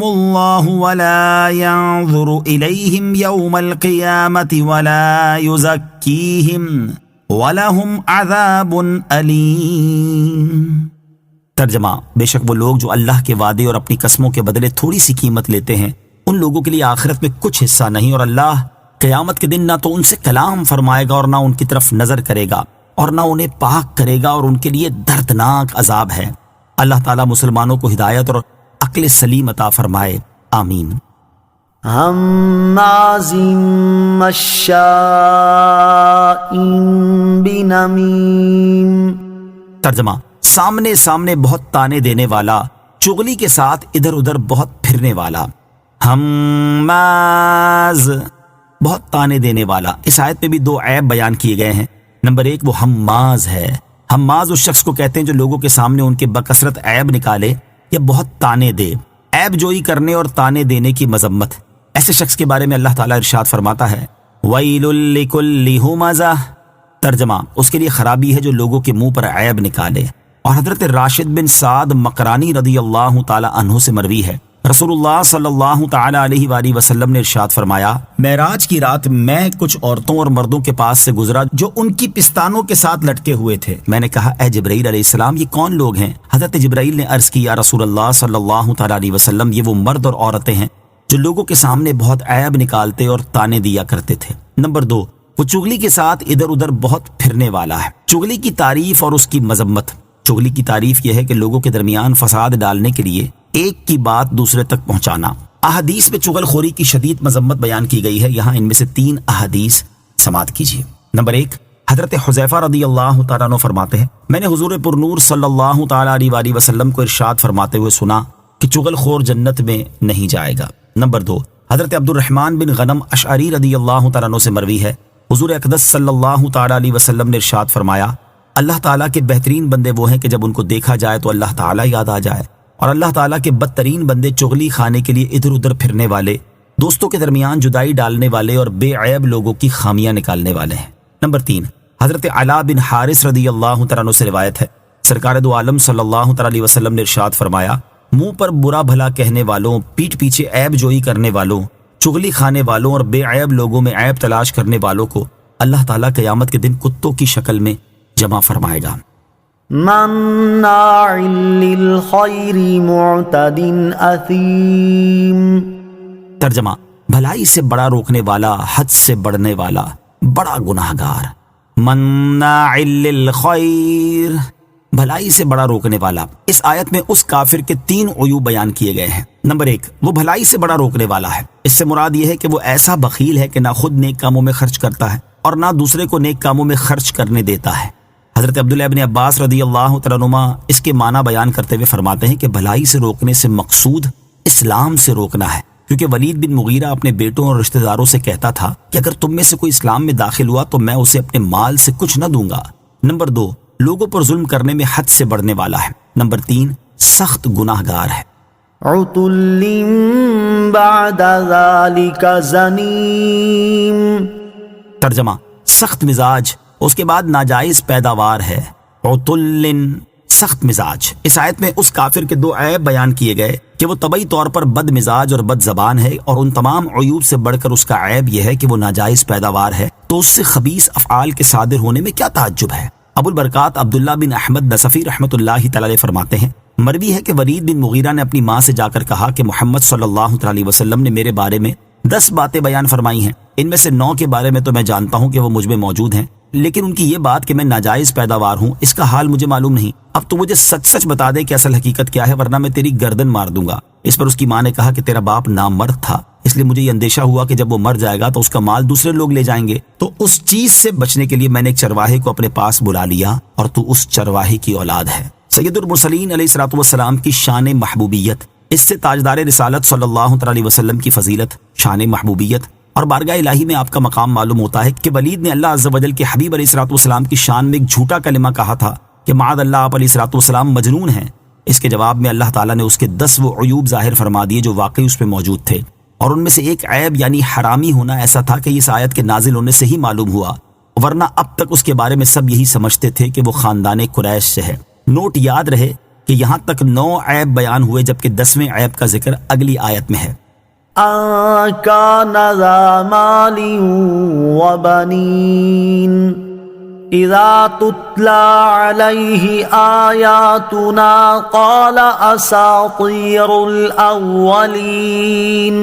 الله ولا ينظر اليهم يوم القيامه ولا يزكيهم ولهم عذاب اليم۔ ترجمہ: بے شک وہ لوگ جو اللہ کے وعدے اور اپنی قسموں کے بدلے تھوڑی سی قیمت لیتے ہیں ان لوگوں کے لیے آخرت میں کچھ حصہ نہیں، اور اللہ قیامت کے دن نہ تو ان سے کلام فرمائے گا اور نہ ان کی طرف نظر کرے گا اور نہ انہیں پاک کرے گا، اور ان کے لیے دردناک عذاب ہے۔ اللہ تعالیٰ مسلمانوں کو ہدایت اور عقل سلیم عطا فرمائے، آمین۔ ہمازٍ مشاء بنمیم۔ ترجمہ: سامنے سامنے بہت تانے دینے والا، چغلی کے ساتھ ادھر ادھر بہت پھرنے والا۔ ہماز، بہت تانے دینے والا۔ اس آیت میں بھی 2 عیب بیان کیے گئے ہیں۔ نمبر 1، وہ ہماز ہے۔ ہماز اس شخص کو کہتے ہیں جو لوگوں کے سامنے ان کے بکثرت عیب نکالے یا بہت تانے دے۔ عیب جوئی کرنے اور تانے دینے کی مذمت، ایسے شخص کے بارے میں اللہ تعالیٰ ارشاد فرماتا ہے، وَيْلٌ لِكُلِّ ہُمَزَةٍ۔ ترجمہ: اس کے لیے خرابی ہے جو لوگوں کے منہ پر عیب نکالے۔ اور حضرت راشد بن سعد مقرانی رضی اللہ تعالی عنہ سے مروی ہے، رسول اللہ صلی اللہ تعالی علیہ وآلہ وسلم نے ارشاد فرمایا، معراج کی رات میں کچھ عورتوں اور مردوں کے پاس سے گزرا جو ان کی پستانوں کے ساتھ لٹکے ہوئے تھے۔ میں نے کہا، اے جبرائیل علیہ السلام، یہ کون لوگ ہیں؟ حضرت جبرائیل نے عرض کیا، رسول اللہ صلی اللہ تعالی علیہ وسلم، یہ وہ مرد اور عورتیں ہیں جو لوگوں کے سامنے بہت عیب نکالتے اور تانے دیا کرتے تھے۔ نمبر 2، وہ چغلی کے ساتھ ادھر ادھر بہت پھرنے والا ہے۔ چغلی کی تعریف اور اس کی مذمت۔ چغلی کی تعریف یہ ہے کہ لوگوں کے درمیان فساد ڈالنے کے لیے ایک کی بات دوسرے تک پہنچانا۔ احادیث میں چغل خوری کی شدید مذمت بیان کی گئی ہے، یہاں ان میں سے 3 احادیث سماعت کیجیے۔ نمبر 1، حضرت حذیفہ رضی اللہ تعالیٰ عنہ فرماتے ہیں، میں نے حضور پر نور صلی اللہ تعالیٰ علیہ وآلہ وسلم کو ارشاد فرماتے ہوئے سنا کہ چغل خور جنت میں نہیں جائے گا۔ نمبر 2، حضرت عبد الرحمن بن غنم اشعری رضی اللہ تعالیٰ عنہ سے مروی ہے، حضور اقدس صلی اللہ تعالیٰ علیہ وسلم نے ارشاد فرمایا، اللہ تعالیٰ کے بہترین بندے وہ ہیں کہ جب ان کو دیکھا جائے تو اللہ تعالیٰ یاد آ جائے، اور اللہ تعالیٰ کے بدترین بندے چغلی خانے کے لیے ادھر ادھر پھرنے والے، دوستوں کے درمیان جدائی ڈالنے والے اور بے عیب لوگوں کی خامیاں نکالنے والے ہیں۔ نمبر 3، حضرت علا بن حارث رضی اللہ تعالیٰ عنہ سے روایت ہے، سرکار دو عالم صلی اللہ تعالیٰ علیہ وسلم نے ارشاد فرمایا، منہ پر برا بھلا کہنے والوں، پیٹھ پیچھے عیب جوئی کرنے والوں، چغلی خانے والوں اور بے عیب لوگوں میں عیب تلاش کرنے والوں کو اللہ تعالیٰ قیامت کے دن کتوں کی شکل میں جمع فرمائے گا۔ مناع للخیر معتد اثیم۔ ترجمہ، بھلائی سے بڑا روکنے والا، حد سے بڑھنے والا، بڑا گناہگار۔ مناع للخیر، بھلائی سے بڑا روکنے والا۔ اس آیت میں اس کافر کے 3 عیوب بیان کیے گئے ہیں۔ نمبر 1، وہ بھلائی سے بڑا روکنے والا ہے۔ اس سے مراد یہ ہے کہ وہ ایسا بخیل ہے کہ نہ خود نیک کاموں میں خرچ کرتا ہے اور نہ دوسرے کو نیک کاموں میں خرچ کرنے دیتا ہے۔ حضرت عبداللہ ابن عباس رضی اللہ تعالیٰ عنہ اس کے معنی بیان کرتے ہوئے فرماتے ہیں کہ بھلائی سے روکنے سے مقصود اسلام سے روکنا ہے، کیونکہ ولید بن مغیرہ اپنے بیٹوں اور رشتہ داروں سے کہتا تھا کہ اگر تم میں سے کوئی اسلام میں داخل ہوا تو میں اسے اپنے مال سے کچھ نہ دوں گا۔ نمبر 2، لوگوں پر ظلم کرنے میں حد سے بڑھنے والا ہے۔ نمبر 3، سخت گناہگار ہے۔ عتل بعد ذلك زنیم۔ ترجمہ، سخت مزاج، اس کے بعد ناجائز پیداوار ہے۔ عتل، سخت مزاج۔ اس آیت میں اس کافر کے 2 عیب بیان کیے گئے کہ وہ طبعی طور پر بد مزاج اور بد زبان ہے، اور ان تمام عیوب سے بڑھ کر اس کا عیب یہ ہے کہ وہ ناجائز پیداوار ہے، تو اس سے خبیث افعال کے صادر ہونے میں کیا تعجب ہے۔ ابو البرکات عبداللہ بن احمد نصفی رحمۃ اللہ تعالی علیہ فرماتے ہیں، مروی ہے کہ ولید بن مغیرہ نے اپنی ماں سے جا کر کہا کہ محمد صلی اللہ تعالی علیہ وسلم نے میرے بارے میں 10 باتیں بیان فرمائی ہیں، ان میں سے 9 کے بارے میں تو میں جانتا ہوں کہ وہ مجھ میں موجود ہیں، لیکن ان کی یہ بات کہ میں ناجائز پیداوار ہوں، اس کا حال مجھے معلوم نہیں۔ اب تو مجھے سچ سچ بتا دے کہ اصل حقیقت کیا ہے، ورنہ میں تیری گردن مار دوں گا۔ اس پر اس کی ماں نے کہا کہ تیرا باپ نامرد تھا، اس لیے مجھے یہ اندیشہ ہوا کہ جب وہ مر جائے گا تو اس کا مال دوسرے لوگ لے جائیں گے، تو اس چیز سے بچنے کے لیے میں نے ایک چرواہے کو اپنے پاس بلا لیا، اور تو اس چرواہے کی اولاد ہے۔ سید المرسلین علیہ الصلوۃ والسلام کی شان محبوبیت، اس سے تاجدار رسالت صلی اللہ تعالی علیہ وسلم کی فضیلت، شان محبوبیت اور بارگاہ الہی میں آپ کا مقام معلوم ہوتا ہے کہ ولید نے اللہ عز و جل کے حبیب علیہ الصلوۃ والسلام کی شان میں ایک جھوٹا کلمہ کہا تھا کہ معاذ اللہ، آپ علیہ الصلوۃ والسلام مجنون ہیں۔ اس کے جواب میں اللہ تعالیٰ نے اس کے 10 وہ عیوب ظاہر فرما دیے جو واقعی اس پہ موجود تھے، اور ان میں سے ایک عیب یعنی حرامی ہونا ایسا تھا کہ اس آیت کے نازل ہونے سے ہی معلوم ہوا، ورنہ اب تک اس کے بارے میں سب یہی سمجھتے تھے کہ وہ خاندان قریش سے ہے۔ نوٹ یاد رہے کہ یہاں تک 9 عیب بیان ہوئے، جبکہ 10ویں عیب کا ذکر اگلی آیت میں ہے۔ أَن كَانَ ذَا مَالٍ وَبَنِينَ إِذَا تُتْلَى عَلَيْهِ آيَاتُنَا قَالَ أَسَاطِيرُ الْأَوَّلِينَ۔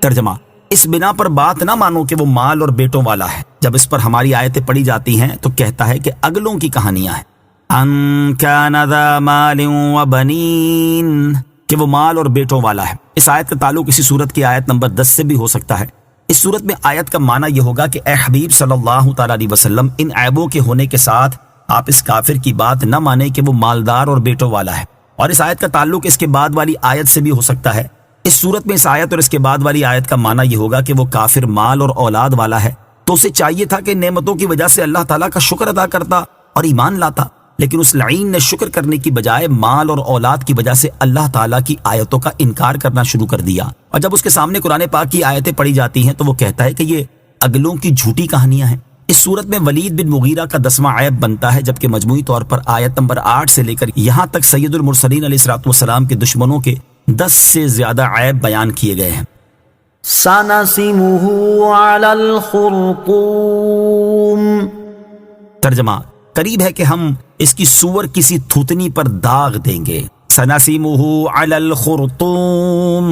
ترجمہ، اس بنا پر بات نہ مانو کہ وہ مال اور بیٹوں والا ہے، جب اس پر ہماری آیتیں پڑھی جاتی ہیں تو کہتا ہے کہ اگلوں کی کہانیاں ہیں۔ ان کان ذا مال وبنین، کہ وہ مال اور بیٹوں والا ہے۔ اس آیت کا تعلق اسی سورت کی آیت نمبر 10 سے بھی ہو سکتا ہے۔ اس صورت میں آیت کا معنی یہ ہوگا کہ اے حبیب صلی اللہ تعالی علیہ وسلم، ان عیبوں کے ہونے کے ساتھ آپ اس کافر کی بات نہ مانیں کہ وہ مالدار اور بیٹوں والا ہے۔ اور اس آیت کا تعلق اس کے بعد والی آیت سے بھی ہو سکتا ہے۔ اس صورت میں اس آیت اور اس کے بعد والی آیت کا معنی یہ ہوگا کہ وہ کافر مال اور اولاد والا ہے، تو اسے چاہیے تھا کہ نعمتوں کی وجہ سے اللہ تعالیٰ کا شکر ادا کرتا اور ایمان لاتا، لیکن اس لعین نے شکر کرنے کی بجائے مال اور اولاد کی وجہ سے اللہ تعالیٰ کی آیتوں کا انکار کرنا شروع کر دیا۔ اور جب اس کے سامنے قرآن پاک کی آیتیں پڑھی جاتی ہیں تو وہ کہتا ہے کہ یہ اگلوں کی جھوٹی کہانیاں ہیں۔ اس صورت میں ولید بن مغیرہ کا 10واں عیب بنتا ہے، جبکہ مجموعی طور پر آیت نمبر 8 سے لے کر یہاں تک سید المرسلین علیہ الصلوۃ والسلام کے دشمنوں کے 10 سے زیادہ عیب بیان کیے گئے ہیں۔ سنسمه على الخرطوم، ترجمہ، قریب ہے کہ ہم اس کی سور کسی تھوتنی پر داغ دیں گے۔ سنسمہ علی الخرطوم،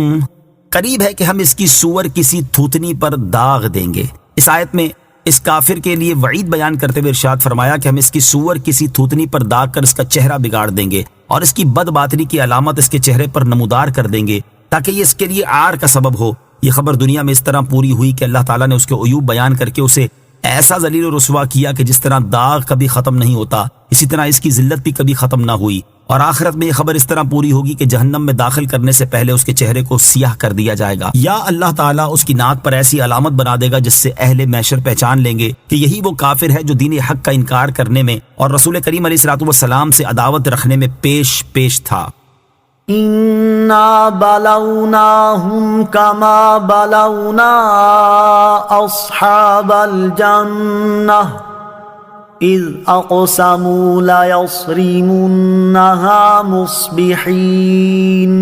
قریب ہے کہ ہم اس کی سور کسی تھوتنی پر داغ دیں گے۔ اس آیت میں اس کافر کے لیے وعید بیان کرتے ہوئے ارشاد فرمایا کہ ہم اس کی سور کسی تھوتنی پر داغ کر اس کا چہرہ بگاڑ دیں گے اور اس کی بد باطنی کی علامت اس کے چہرے پر نمودار کر دیں گے تاکہ یہ اس کے لیے عار کا سبب ہو۔ یہ خبر دنیا میں اس طرح پوری ہوئی کہ اللہ تعالیٰ نے اس کے عیوب بیان کر کے اسے ایسا ذلیل و رسوا کیا کہ جس طرح داغ کبھی ختم نہیں ہوتا، اسی طرح اس کی ذلت بھی کبھی ختم نہ ہوئی، اور آخرت میں یہ خبر اس طرح پوری ہوگی کہ جہنم میں داخل کرنے سے پہلے اس کے چہرے کو سیاہ کر دیا جائے گا، یا اللہ تعالیٰ اس کی ناک پر ایسی علامت بنا دے گا جس سے اہل محشر پہچان لیں گے کہ یہی وہ کافر ہے جو دین حق کا انکار کرنے میں اور رسول کریم علیہ الصلوۃ والسلام سے عداوت رکھنے میں پیش تھا۔ انا بلوناهم كما بلونا اصحاب الجنة اذ اقسموا ليصرمنها مصبحين۔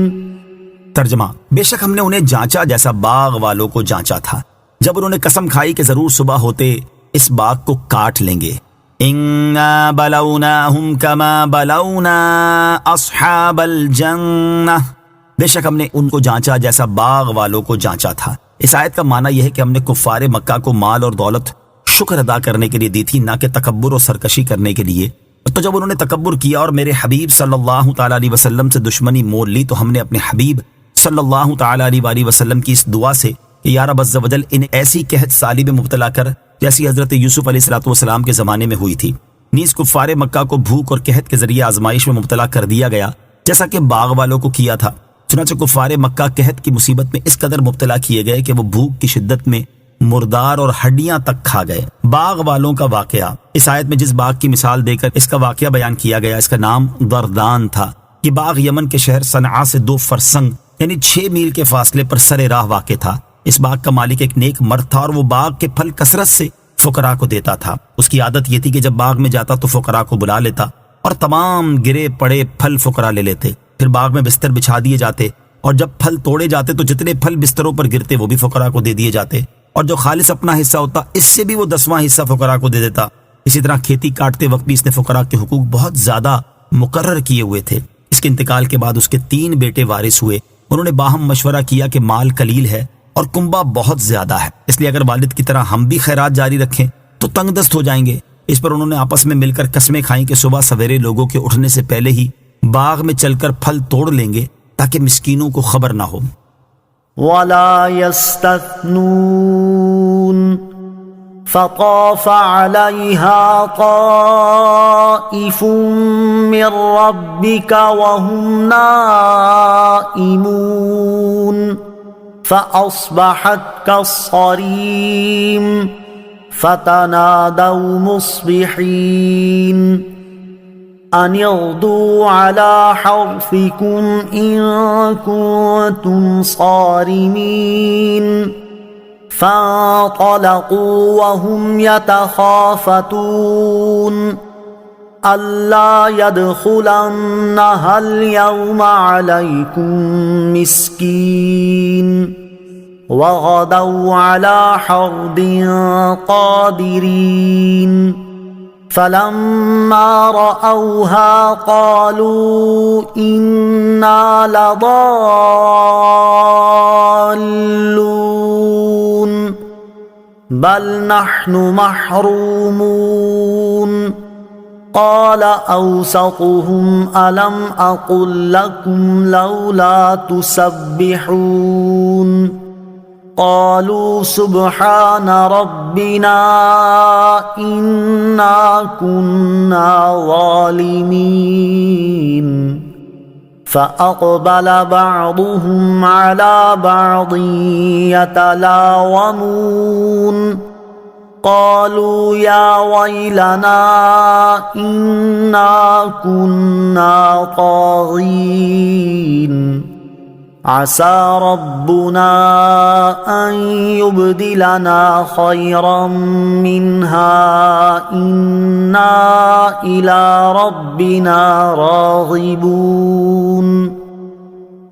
ترجمہ، بے شک ہم نے انہیں جانچا جیسا باغ والوں کو جانچا تھا جب انہوں نے قسم کھائی کہ ضرور صبح ہوتے اس باغ کو کاٹ لیں گے۔ اِنَّا بَلَوْنَاهُمْ كَمَا بَلَوْنَا أَصْحَابَ الْجَنَّةِ، بے شک ہم نے ان کو جانچا جیسا باغ والوں کو جانچا تھا۔ اس آیت کا معنی یہ ہے کہ ہم نے کفار مکہ کو مال اور دولت شکر ادا کرنے کے لیے دی تھی، نہ کہ تکبر اور سرکشی کرنے کے لیے۔ تو جب انہوں نے تکبر کیا اور میرے حبیب صلی اللہ تعالیٰ علیہ وسلم سے دشمنی مول لی تو ہم نے اپنے حبیب صلی اللہ تعالیٰ علیہ وسلم کی اس دعا سے کہ یا رب عز و جل انہیں ایسی قحط سالی میں مبتلا کر جیسی حضرت یوسف علیہ الصلوۃ والسلام کے زمانے میں ہوئی تھی، نیز کفار مکہ کو بھوک اور قحط کے ذریعے آزمائش میں مبتلا کر دیا گیا جیسا کہ باغ والوں کو کیا تھا۔ چنانچہ کفار مکہ قحط کی مصیبت میں اس قدر مبتلا کیے گئے کہ وہ بھوک کی شدت میں مردار اور ہڈیاں تک کھا گئے۔ باغ والوں کا واقعہ، اس آیت میں جس باغ کی مثال دے کر اس کا واقعہ بیان کیا گیا اس کا نام دردان تھا۔ یہ باغ یمن کے شہر صنعاء سے 2 فرسنگ یعنی 6 میل کے فاصلے پر سر راہ واقع تھا۔ اس باغ کا مالک ایک نیک مرد تھا اور وہ باغ کے پھل کثرت سے فقراء کو دیتا تھا۔ اس کی عادت یہ تھی کہ جب باغ میں جاتا تو فقراء کو بلا لیتا اور تمام گرے پڑے پھل فقراء لے لیتے، پھر باغ میں بستر بچھا دیے جاتے اور جب پھل توڑے جاتے تو جتنے پھل بستروں پر گرتے وہ بھی فقراء کو دے دیے جاتے، اور جو خالص اپنا حصہ ہوتا اس سے بھی وہ 10واں حصہ فقراء کو دے دیتا۔ اسی طرح کھیتی کاٹتے وقت بھی اس نے فقراء کے حقوق بہت زیادہ مقرر کیے ہوئے تھے۔ اس کے انتقال کے بعد اس کے 3 بیٹے وارث ہوئے۔ انہوں نے باہم مشورہ کیا کہ مال قلیل ہے اور کنبہ بہت زیادہ ہے، اس لیے اگر والد کی طرح ہم بھی خیرات جاری رکھیں تو تنگ دست ہو جائیں گے۔ اس پر انہوں نے آپس میں مل کر قسمیں کھائیں کہ صبح سویرے لوگوں کے اٹھنے سے پہلے ہی باغ میں چل کر پھل توڑ لیں گے تاکہ مسکینوں کو خبر نہ ہو۔ ولا يستثنون فطاف عليها طائف من ربك وهم نائمون فأصبحت كالصريم فتنادوا مصبحين أن اغدوا على حرثكم إن كنتم صارمين فانطلقوا وهم يتخافتون ألا يدخلنها اليوم عليكم مسكين وغدوا على حرد قادرين فلما رأوها قالوا إنا لضالون بل نحن محرومون قال أوسطهم ألم أقل لكم لولا تسبحون قالوا سبحان ربنا إنا كنا ظالمين فأقبل بعضهم على بعض يتلاومون قالوا يا ويلنا إنا كنا طاغين عسى ربنا أن يبدلنا خيرا منها إنا إلى ربنا راغبون۔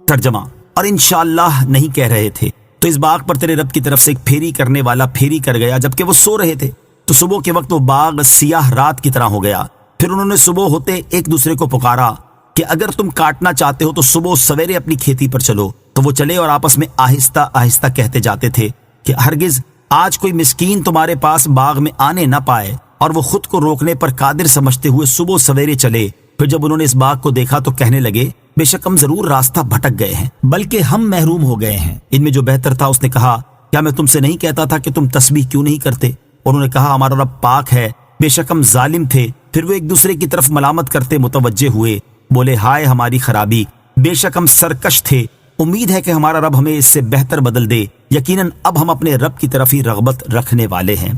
ترجمہ، اور انشاءاللہ نہیں کہہ رہے تھے تو اس باغ پر تیرے رب کی طرف سے ایک پھیری کرنے والا پھیری کر گیا جبکہ وہ سو رہے تھے، تو صبح کے وقت وہ باغ سیاہ رات کی طرح ہو گیا۔ پھر انہوں نے صبح ہوتے ایک دوسرے کو پکارا کہ اگر تم کاٹنا چاہتے ہو تو صبح سویرے اپنی کھیتی پر چلو، تو وہ چلے اور آپس میں آہستہ آہستہ کہتے جاتے تھے کہ ہرگز آج کوئی مسکین تمہارے پاس باغ میں آنے نہ پائے، اور وہ خود کو روکنے پر قادر سمجھتے ہوئے صبح سویرے چلے۔ پھر جب انہوں نے اس باغ کو دیکھا تو کہنے لگے بے شک ہم ضرور راستہ بھٹک گئے ہیں، بلکہ ہم محروم ہو گئے ہیں۔ ان میں جو بہتر تھا اس نے کہا کیا میں تم سے نہیں کہتا تھا کہ تم تسبیح کیوں نہیں کرتے؟ انہوں نے کہا ہمارا رب پاک ہے، بے شک ہم ظالم تھے۔ پھر وہ ایک دوسرے کی طرف ملامت کرتے متوجہ ہوئے، بولے ہائے ہماری خرابی، بے شک ہم سرکش تھے، امید ہے کہ ہمارا رب ہمیں اس سے بہتر بدل دے، یقیناً اب ہم اپنے رب کی طرف ہی رغبت رکھنے والے ہیں۔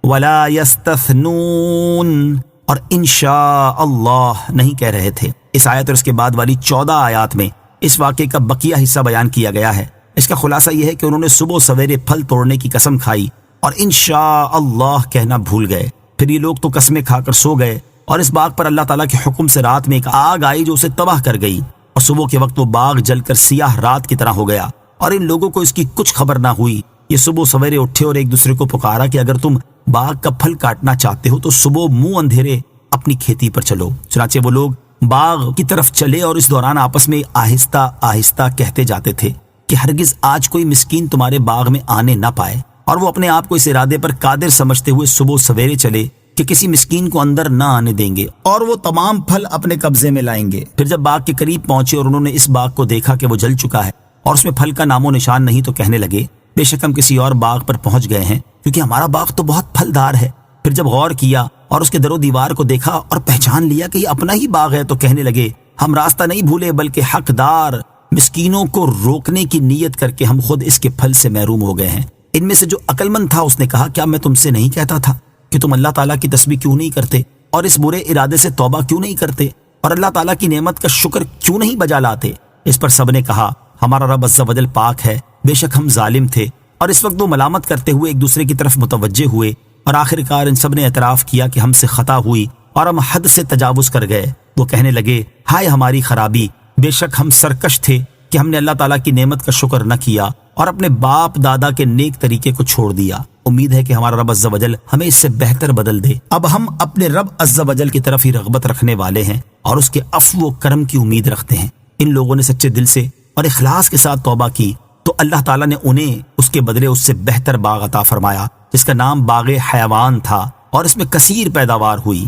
ولا یستثنون، اور انشاء اللہ نہیں کہہ رہے تھے۔ اس آیت اور اس کے بعد والی 14 آیات میں اس واقعے کا بقیہ حصہ بیان کیا گیا ہے۔ اس کا خلاصہ یہ ہے کہ انہوں نے صبح سویرے پھل توڑنے کی قسم کھائی اور انشاء اللہ کہنا بھول گئے۔ پھر یہ لوگ تو قسمیں کھا کر سو گئے، اور اس باغ پر اللہ تعالیٰ کے حکم سے رات میں ایک آگ آئی جو اسے تباہ کر گئی، اور صبح کے وقت وہ باغ جل کر سیاہ رات کی طرح ہو گیا، اور ان لوگوں کو اس کی کچھ خبر نہ ہوئی۔ یہ صبح سویرے اٹھے اور ایک دوسرے کو پکارا کہ اگر تم باغ کا پھل کاٹنا چاہتے ہو تو صبح منہ اندھیرے اپنی کھیتی پر چلو۔ چنانچہ وہ لوگ باغ کی طرف چلے اور اس دوران آپس میں آہستہ آہستہ کہتے جاتے تھے کہ ہرگز آج کوئی مسکین تمہارے باغ میں آنے نہ پائے، اور وہ اپنے آپ کو اس ارادے پر قادر سمجھتے ہوئے صبح سویرے چلے کہ کسی مسکین کو اندر نہ آنے دیں گے اور وہ تمام پھل اپنے قبضے میں لائیں گے۔ پھر جب باغ کے قریب پہنچے اور انہوں نے اس باغ کو دیکھا کہ وہ جل چکا ہے اور اس میں پھل کا نام و نشان نہیں، تو کہنے لگے بے شک ہم کسی اور باغ پر پہنچ گئے ہیں، کیونکہ ہمارا باغ تو بہت پھلدار ہے۔ پھر جب غور کیا اور اس کے در و دیوار کو دیکھا اور پہچان لیا کہ یہ اپنا ہی باغ ہے، تو کہنے لگے ہم راستہ نہیں بھولے بلکہ حقدار مسکینوں کو روکنے کی نیت کر کے ہم خود اس کے پھل سے محروم ہو گئے ہیں۔ ان میں سے جو عقل مند تھا اس نے کہا کیا میں تم سے نہیں کہتا تھا کہ تم اللہ تعالیٰ کی تسبیح کیوں نہیں کرتے اور اس برے ارادے سے توبہ کیوں نہیں کرتے اور اللہ تعالیٰ کی نعمت کا شکر کیوں نہیں بجا لاتے؟ اس پر سب نے کہا ہمارا رب عز و جل پاک ہے، بے شک ہم ظالم تھے۔ اور اس وقت وہ ملامت کرتے ہوئے ایک دوسرے کی طرف متوجہ ہوئے، اور آخر کار ان سب نے اعتراف کیا کہ ہم سے خطا ہوئی اور ہم حد سے تجاوز کر گئے۔ وہ کہنے لگے ہائے ہماری خرابی، بے شک ہم سرکش تھے کہ ہم نے اللہ تعالیٰ کی نعمت کا شکر نہ کیا اور اپنے باپ دادا کے نیک طریقے کو چھوڑ دیا۔ امید ہے کہ ہمارا رب عز و جل ہمیں اس سے بہتر بدل دے۔ اب ہم اپنے رب عز و جل کی طرف ہی رغبت رکھنے والے ہیں اور اس کے عفو و کرم کی امید رکھتے ہیں۔ ان لوگوں نے سچے دل سے اور اخلاص کے ساتھ توبہ کی تو اللہ تعالیٰ نے انہیں اس کے بدلے اس سے بہتر باغ عطا فرمایا جس کا نام باغ حیوان تھا، اور اس میں کثیر پیداوار ہوئی۔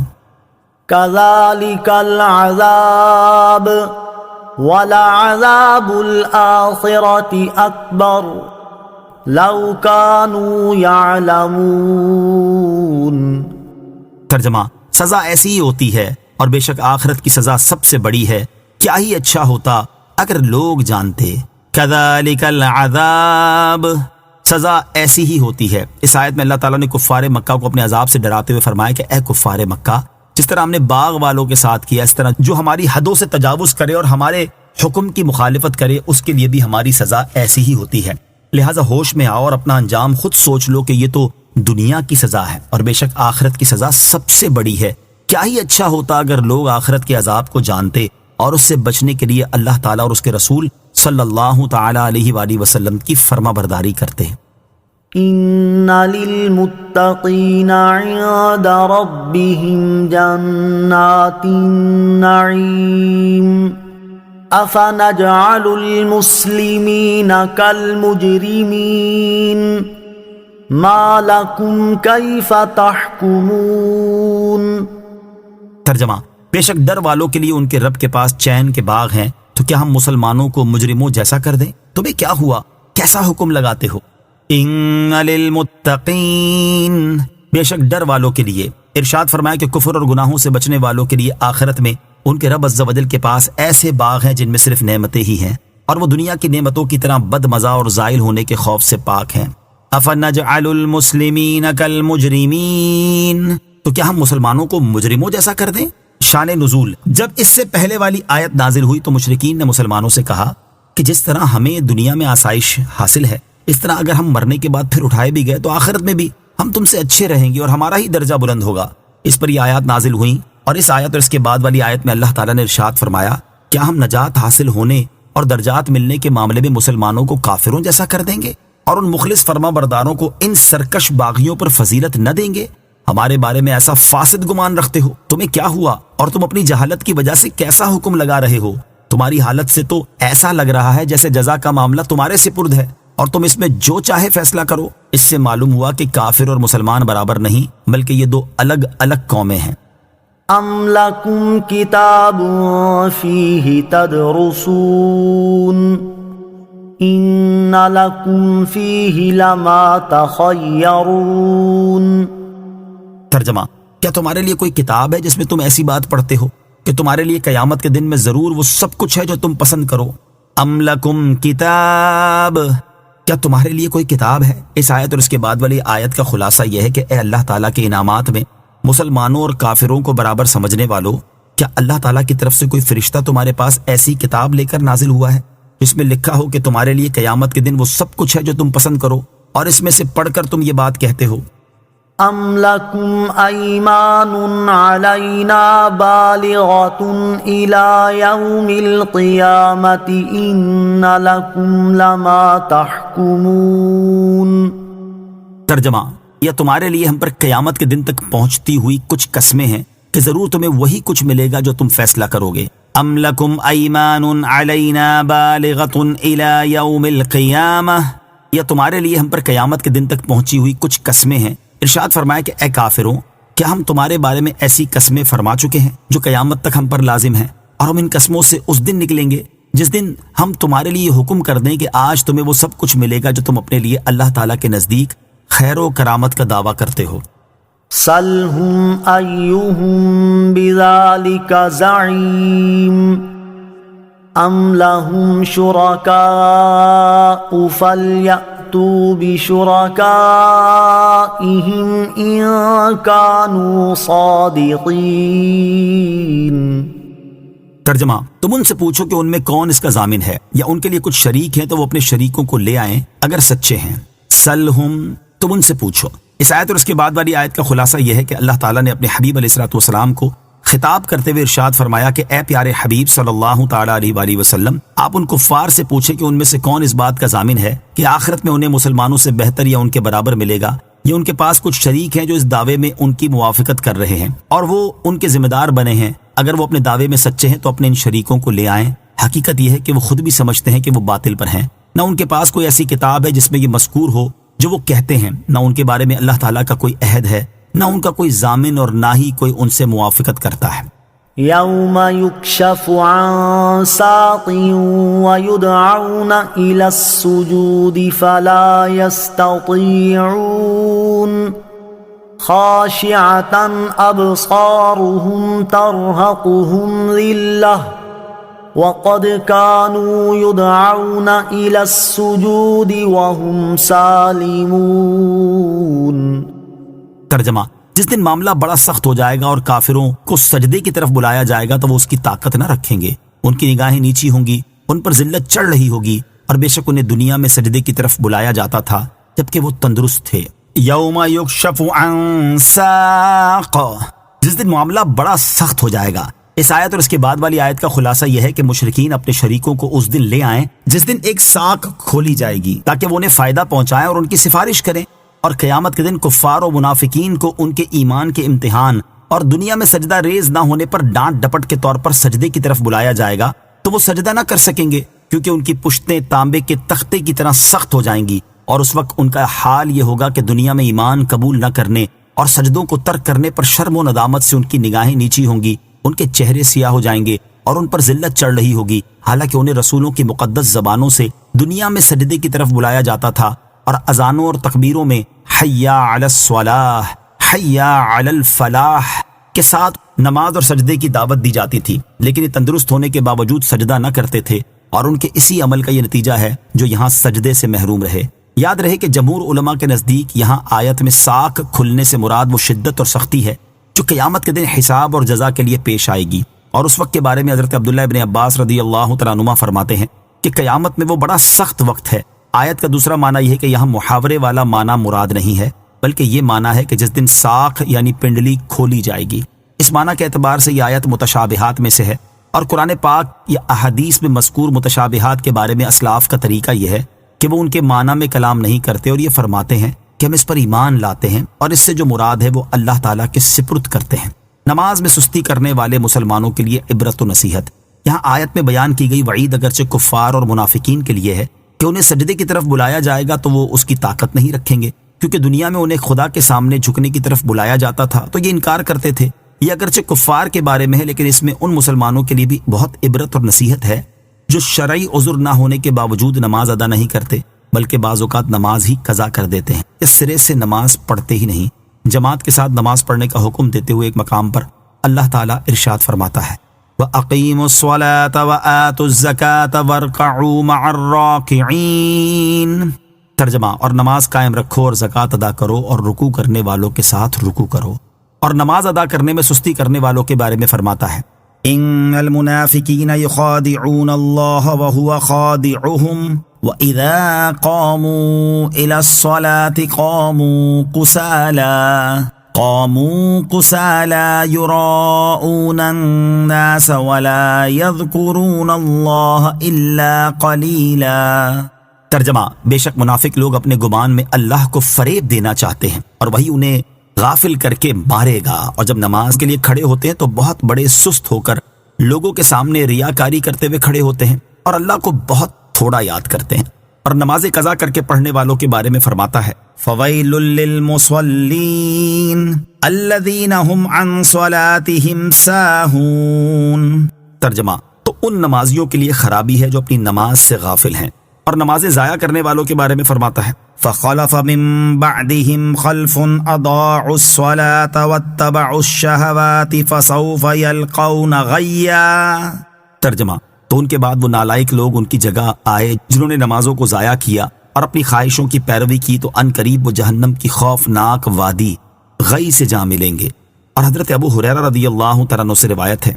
كذلك العذاب ولعذاب الآخرة أكبر لو كانوا يعلمون۔ ترجمہ، سزا ایسی ہی ہوتی ہے اور بے شک آخرت کی سزا سب سے بڑی ہے، کیا ہی اچھا ہوتا اگر لوگ جانتے۔ كذلك العذاب، سزا ایسی ہی ہوتی ہے۔ اس آیت میں اللہ تعالیٰ نے کفار مکہ کو اپنے عذاب سے ڈراتے ہوئے فرمایا کہ اے کفار مکہ، جس طرح ہم نے باغ والوں کے ساتھ کیا، اس طرح جو ہماری حدوں سے تجاوز کرے اور ہمارے حکم کی مخالفت کرے اس کے لیے بھی ہماری سزا ایسی ہی ہوتی ہے۔ لہٰذا ہوش میں آؤ اور اپنا انجام خود سوچ لو کہ یہ تو دنیا کی سزا ہے اور بے شک آخرت کی سزا سب سے بڑی ہے۔ کیا ہی اچھا ہوتا اگر لوگ آخرت کے عذاب کو جانتے اور اس سے بچنے کے لیے اللہ تعالیٰ اور اس کے رسول صلی اللہ تعالی علیہ وآلہ وسلم کی فرما برداری کرتے۔ ان للمتقین عند ربهم جنات النعیم افنجعل المسلمین کالمجرمین ما لکم کیف تحکمون۔ ترجمہ، بے شک ڈر والوں کے لیے ان کے رب کے پاس چین کے باغ ہیں، تو کیا ہم مسلمانوں کو مجرموں جیسا کر دیں؟ تمہیں کیا ہوا، کیسا حکم لگاتے ہو؟ ان للمتقین، بے شک ڈر والوں کے لیے۔ ارشاد فرمایا کہ کفر اور گناہوں سے بچنے والوں کے لیے آخرت میں ان کے رب عز و جل کے پاس ایسے باغ ہیں جن میں صرف نعمتیں ہی ہیں اور وہ دنیا کی نعمتوں کی طرح بد مزہ اور زائل ہونے کے خوف سے پاک ہیں۔ افنجعل المسلمین کالمجرمین، تو کیا ہم مسلمانوں کو مجرموں جیسا کر دیں؟ شان نزول، جب اس سے پہلے والی آیت نازل ہوئی تو مشرکین نے مسلمانوں سے کہا کہ جس طرح ہمیں دنیا میں آسائش حاصل ہے، اس طرح اگر ہم مرنے کے بعد پھر اٹھائے بھی گئے تو آخرت میں بھی ہم تم سے اچھے رہیں گے اور ہمارا ہی درجہ بلند ہوگا۔ اس پر یہ آیات نازل ہوئیں، اور اس آیت اور اس کے بعد والی آیت میں اللہ تعالیٰ نے ارشاد فرمایا، کیا ہم نجات حاصل ہونے اور درجات ملنے کے معاملے میں مسلمانوں کو کافروں جیسا کر دیں گے اور ان مخلص فرما برداروں کو ان سرکش باغیوں پر فضیلت نہ دیں گے؟ ہمارے بارے میں ایسا فاسد گمان رکھتے ہو؟ تمہیں کیا ہوا اور تم اپنی جہالت کی وجہ سے کیسا حکم لگا رہے ہو؟ تمہاری حالت سے تو ایسا لگ رہا ہے جیسے جزا کا معاملہ تمہارے سپرد ہے اور تم اس میں جو چاہے فیصلہ کرو۔ اس سے معلوم ہوا کہ کافر اور مسلمان برابر نہیں، بلکہ یہ دو الگ الگ قومیں ہیں۔ ام لکم کتاب فیہ تدرسون ان لکم فیہ لما تخیرون۔ ترجمہ، کیا تمہارے لیے کوئی کتاب ہے جس میں تم ایسی بات پڑھتے ہو کہ تمہارے لیے قیامت کے دن میں ضرور وہ سب کچھ ہے جو تم پسند کرو؟ ام لکم کتاب، کیا تمہارے لیے کوئی کتاب ہے؟ اس آیت اور اس کے بعد والی آیت کا خلاصہ یہ ہے کہ اے اللہ تعالیٰ کے انعامات میں مسلمانوں اور کافروں کو برابر سمجھنے والوں، کیا اللہ تعالیٰ کی طرف سے کوئی فرشتہ تمہارے پاس ایسی کتاب لے کر نازل ہوا ہے جس میں لکھا ہو کہ تمہارے لیے قیامت کے دن وہ سب کچھ ہے جو تم پسند کرو، اور اس میں سے پڑھ کر تم یہ بات کہتے ہو؟ ام لکم ایمان علینا بالغۃ الی یوم القیامۃ ان لکم لما تحکمون۔ ترجمہ، یا تمہارے لیے ہم پر قیامت کے دن تک پہنچتی ہوئی کچھ قسمیں ہیں کہ ضرور تمہیں وہی کچھ ملے گا جو تم فیصلہ کرو گے۔ ام لکم ایمان علینا بالغۃ الی یوم القیامہ، یا تمہارے لیے ہم پر قیامت کے دن تک پہنچی ہوئی کچھ قسمیں ہیں۔ ارشاد فرمایا کہ اے کافروں، کیا ہم تمہارے بارے میں ایسی قسمیں فرما چکے ہیں جو قیامت تک ہم پر لازم ہیں، اور ہم ان قسموں سے اس دن نکلیں گے جس دن ہم تمہارے لیے حکم کر دیں کہ آج تمہیں وہ سب کچھ ملے گا جو تم اپنے لیے اللہ تعالیٰ کے نزدیک خیر و کرامت کا دعویٰ کرتے ہو۔ سلہم ایہم بذالک زعیم ام لہم شرکاء فلیأتوا بشرکائہم ان کانوا صادقین۔ ترجمہ، تم ان سے پوچھو کہ ان میں کون اس کا ضامن ہے، یا ان کے لیے کچھ شریک ہیں تو وہ اپنے شریکوں کو لے آئیں اگر سچے ہیں۔ سلہم، تم ان سے پوچھو۔ اس آیت اور اس کے بعد والی آیت کا خلاصہ یہ ہے کہ اللہ تعالیٰ نے اپنے حبیب علیہ الصلوۃ والسلام کو خطاب کرتے ہوئے ارشاد فرمایا کہ اے پیارے حبیب صلی اللہ تعالیٰ علیہ وآلہ وسلم، آپ ان کفار سے پوچھیں کہ ان میں سے کون اس بات کا ضامن ہے کہ آخرت میں انہیں مسلمانوں سے بہتر یا ان کے برابر ملے گا، یا ان کے پاس کچھ شریک ہیں جو اس دعوے میں ان کی موافقت کر رہے ہیں اور وہ ان کے ذمہ دار بنے ہیں۔ اگر وہ اپنے دعوے میں سچے ہیں تو اپنے ان شریکوں کو لے آئیں۔ حقیقت یہ ہے کہ وہ خود بھی سمجھتے ہیں کہ وہ باطل پر ہیں، نہ ان کے پاس کوئی ایسی کتاب ہے جس میں یہ مذکور ہو جو وہ کہتے ہیں، نہ ان کے بارے میں اللہ تعالیٰ کا کوئی عہد ہے، نہ ان کا کوئی ضامن، اور نہ ہی کوئی ان سے موافقت کرتا ہے۔ یوم یکشف عن ساق ویدعون الی السجود فلا یستطیعون خاشعة ابصارهم ترهقهم ذلة وقد كانوا يدعون إلى السجود وهم سالمون۔ ترجمہ، جس دن معاملہ بڑا سخت ہو جائے گا اور کافروں کو سجدے کی طرف بلایا جائے گا تو وہ اس کی طاقت نہ رکھیں گے، ان کی نگاہیں نیچی ہوں گی، ان پر ذلت چڑھ رہی ہوگی، اور بے شک انہیں دنیا میں سجدے کی طرف بلایا جاتا تھا جبکہ وہ تندرست تھے۔ یوم یکشف عن ساق، جس دن معاملہ بڑا سخت ہو جائے گا۔ اس آیت اور اس کے بعد والی آیت کا خلاصہ یہ ہے کہ مشرکین اپنے شریکوں کو اس دن لے آئیں جس دن ایک ساق کھولی جائے گی تاکہ وہ انہیں فائدہ پہنچائیں اور ان کی سفارش کریں، اور قیامت کے دن کفار و منافقین کو ان کے ایمان کے امتحان اور دنیا میں سجدہ ریز نہ ہونے پر ڈانٹ ڈپٹ کے طور پر سجدے کی طرف بلایا جائے گا تو وہ سجدہ نہ کر سکیں گے، کیونکہ ان کی پشتیں تانبے کے تختے کی طرح سخت ہو جائیں گی، اور اس وقت ان کا حال یہ ہوگا کہ دنیا میں ایمان قبول نہ کرنے اور سجدوں کو ترک کرنے پر شرم و ندامت سے ان کی نگاہیں نیچی ہوں گی، ان کے چہرے سیاہ ہو جائیں گے اور ان پر ذلت چڑھ رہی ہوگی، حالانکہ انہیں رسولوں کی مقدس زبانوں سے دنیا میں سجدے کی طرف بلایا جاتا تھا، اور اذانوں اور تکبیروں میں حیا علی الصلاح، حیا علی الفلاح کے ساتھ نماز اور سجدے کی دعوت دی جاتی تھی، لیکن یہ تندرست ہونے کے باوجود سجدہ نہ کرتے تھے، اور ان کے اسی عمل کا یہ نتیجہ ہے جو یہاں سجدے سے محروم رہے۔ یاد رہے کہ جمہور علماء کے نزدیک یہاں آیت میں ساق کھلنے سے مراد وہ شدت اور سختی ہے جو قیامت کے دن حساب اور جزا کے لیے پیش آئے گی، اور اس وقت کے بارے میں حضرت عبداللہ ابن عباس رضی اللہ تعالیٰ عنہما فرماتے ہیں کہ قیامت میں وہ بڑا سخت وقت ہے۔ آیت کا دوسرا معنی یہ ہے کہ یہاں محاورے والا معنی مراد نہیں ہے، بلکہ یہ معنی ہے کہ جس دن ساکھ یعنی پنڈلی کھولی جائے گی۔ اس معنی کے اعتبار سے یہ آیت متشابہات میں سے ہے، اور قرآن پاک یا احادیث میں مذکور متشابہات کے بارے میں اسلاف کا طریقہ یہ ہے کہ وہ ان کے معنی میں کلام نہیں کرتے اور یہ فرماتے ہیں کہ ہم اس پر ایمان لاتے ہیں اور اس سے جو مراد ہے وہ اللہ تعالیٰ کے سپرد کرتے ہیں۔ نماز میں سستی کرنے والے مسلمانوں کے لیے عبرت و نصیحت۔ یہاں آیت میں بیان کی گئی وعید اگرچہ کفار اور منافقین کے لیے ہے کہ انہیں سجدے کی طرف بلایا جائے گا تو وہ اس کی طاقت نہیں رکھیں گے، کیونکہ دنیا میں انہیں خدا کے سامنے جھکنے کی طرف بلایا جاتا تھا تو یہ انکار کرتے تھے۔ یہ اگرچہ کفار کے بارے میں ہے، لیکن اس میں ان مسلمانوں کے لیے بھی بہت عبرت اور نصیحت ہے جو شرعی عذر نہ ہونے کے باوجود نماز ادا نہیں کرتے، بلکہ بعض اوقات نماز ہی قضا کر دیتے ہیں، اس سرے سے نماز پڑھتے ہی نہیں۔ جماعت کے ساتھ نماز پڑھنے کا حکم دیتے ہوئے ایک مقام پر اللہ تعالیٰ ارشاد فرماتا ہے وَأَقِيمُوا الصَّلَاةَ وَآتُوا الزَّكَاةَ وَارْكَعُوا مَعَ الرَّاكِعِينَ۔ ترجمہ، اور نماز قائم رکھو اور زکوٰۃ ادا کرو اور رکوع کرنے والوں کے ساتھ رکوع کرو۔ اور نماز ادا کرنے میں سستی کرنے والوں کے بارے میں فرماتا ہے ان المنافقین یخادعون اللہ وهو خادعهم وَإِذَا قَامُوا إِلَى الصَّلَاةِ قَامُوا كُسَالَى يُرَاءُونَ النَّاسَ وَلَا يَذْكُرُونَ اللَّهَ إِلَّا قَلِيلًا۔ ترجمہ، بے شک منافق لوگ اپنے گمان میں اللہ کو فریب دینا چاہتے ہیں اور وہی انہیں غافل کر کے مارے گا، اور جب نماز کے لیے کھڑے ہوتے ہیں تو بہت بڑے سست ہو کر لوگوں کے سامنے ریاکاری کرتے ہوئے کھڑے ہوتے ہیں اور اللہ کو بہت تھوڑا یاد کرتے ہیں۔ اور نماز قضا کر کے پڑھنے والوں کے بارے میں فرماتا ہے فَوَيْلٌ لِّلْمُصَلِّينَ الَّذِينَ هُمْ عَنْ صَلَاتِهِمْ سَاهُونَ۔ ترجمہ، تو ان نمازیوں کے لیے خرابی ہے جو اپنی نماز سے غافل ہیں۔ اور نمازیں ضائع کرنے والوں کے بارے میں فرماتا ہے فَخَلَفَ مِن بَعْدِهِمْ خَلْفٌ أَضَاعُوا الصَّلَاةَ وَاتَّبَعُوا الشَّهَوَاتِ فَسَوْفَ يَلْقَوْنَ غَيًّا۔ ترجمہ، تو ان کے بعد وہ نالائق لوگ ان کی جگہ آئے جنہوں نے نمازوں کو ضائع کیا اور اپنی خواہشوں کی پیروی کی تو ان قریب وہ جہنم کی خوفناک وادی غی سے جا ملیں گے۔ اور حضرت ابو ہریرہ رضی اللہ تعالیٰ عنہ سے روایت ہے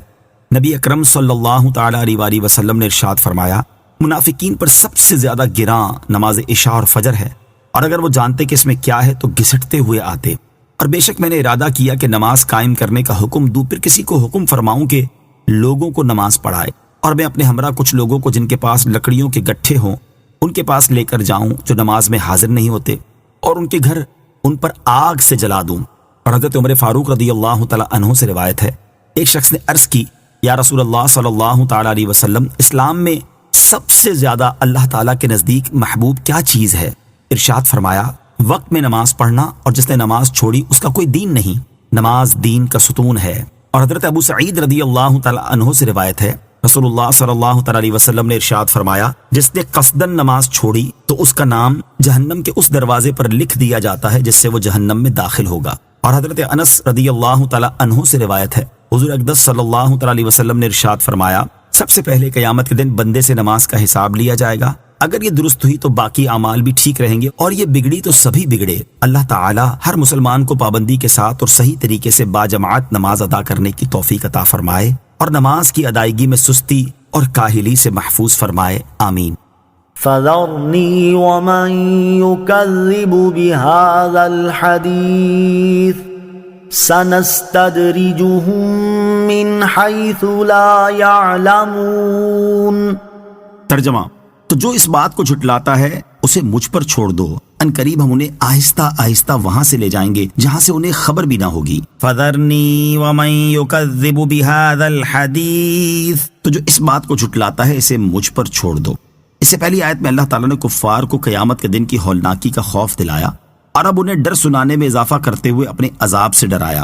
نبی اکرم صلی اللہ تعالیٰ علیہ وسلم نے ارشاد فرمایا منافقین پر سب سے زیادہ گراں نماز عشاء اور فجر ہے، اور اگر وہ جانتے کہ اس میں کیا ہے تو گھسٹتے ہوئے آتے۔ اور بے شک میں نے ارادہ کیا کہ نماز قائم کرنے کا حکم دوں، پھر کسی کو حکم فرماؤں کہ لوگوں کو نماز پڑھائے، اور میں اپنے ہمراہ کچھ لوگوں کو جن کے پاس لکڑیوں کے گٹھے ہوں ان کے پاس لے کر جاؤں جو نماز میں حاضر نہیں ہوتے، اور ان کے گھر ان پر آگ سے جلا دوں۔ اور حضرت عمر فاروق رضی اللہ تعالیٰ عنہ سے روایت ہے ایک شخص نے عرض کی یا رسول اللہ صلی اللہ تعالیٰ علیہ وسلم، اسلام میں سب سے زیادہ اللہ تعالیٰ کے نزدیک محبوب کیا چیز ہے؟ ارشاد فرمایا وقت میں نماز پڑھنا، اور جس نے نماز چھوڑی اس کا کوئی دین نہیں، نماز دین کا ستون ہے۔ اور حضرت ابو سعید رضی اللہ تعالیٰ عنہ سے روایت ہے رسول اللہ صلی اللہ تعالیٰ علیہ وسلم نے ارشاد فرمایا جس نے قصدن نماز چھوڑی تو اس کا نام جہنم کے اس دروازے پر لکھ دیا جاتا ہے جس سے وہ جہنم میں داخل ہوگا۔ اور حضرت انس رضی اللہ تعالیٰ عنہ سے روایت ہے حضور اقدس صلی اللہ تعالیٰ علیہ وسلم نے ارشاد فرمایا سب سے پہلے قیامت کے دن بندے سے نماز کا حساب لیا جائے گا، اگر یہ درست ہوئی تو باقی اعمال بھی ٹھیک رہیں گے، اور یہ بگڑی تو سبھی بگڑے۔ اللہ تعالیٰ ہر مسلمان کو پابندی کے ساتھ اور صحیح طریقے سے باجماعت نماز ادا کرنے کی توفیق عطا فرمائے، اور نماز کی ادائیگی میں سستی اور کاہلی سے محفوظ فرمائے، آمین۔ فذرنی ومن یکذب بہذا الحدیث سنستدرجهم من حیث لا یعلمون۔ ترجمہ، تو جو اس بات کو جھٹلاتا ہے اسے مجھ پر چھوڑ دو، ان قریب ہم انہیں آہستہ آہستہ وہاں سے لے جائیں گے جہاں سے انہیں خبر بھی نہ ہوگی۔ فذرنی ومن یکذب بہذا الحدیث، تو جو اس بات کو جھٹلاتا ہے اسے مجھ پر چھوڑ دو۔ اس سے پہلی آیت میں اللہ تعالیٰ نے کفار کو قیامت کے دن کی ہولناکی کا خوف دلایا، اور اب انہیں ڈر سنانے میں اضافہ کرتے ہوئے اپنے عذاب سے ڈرایا،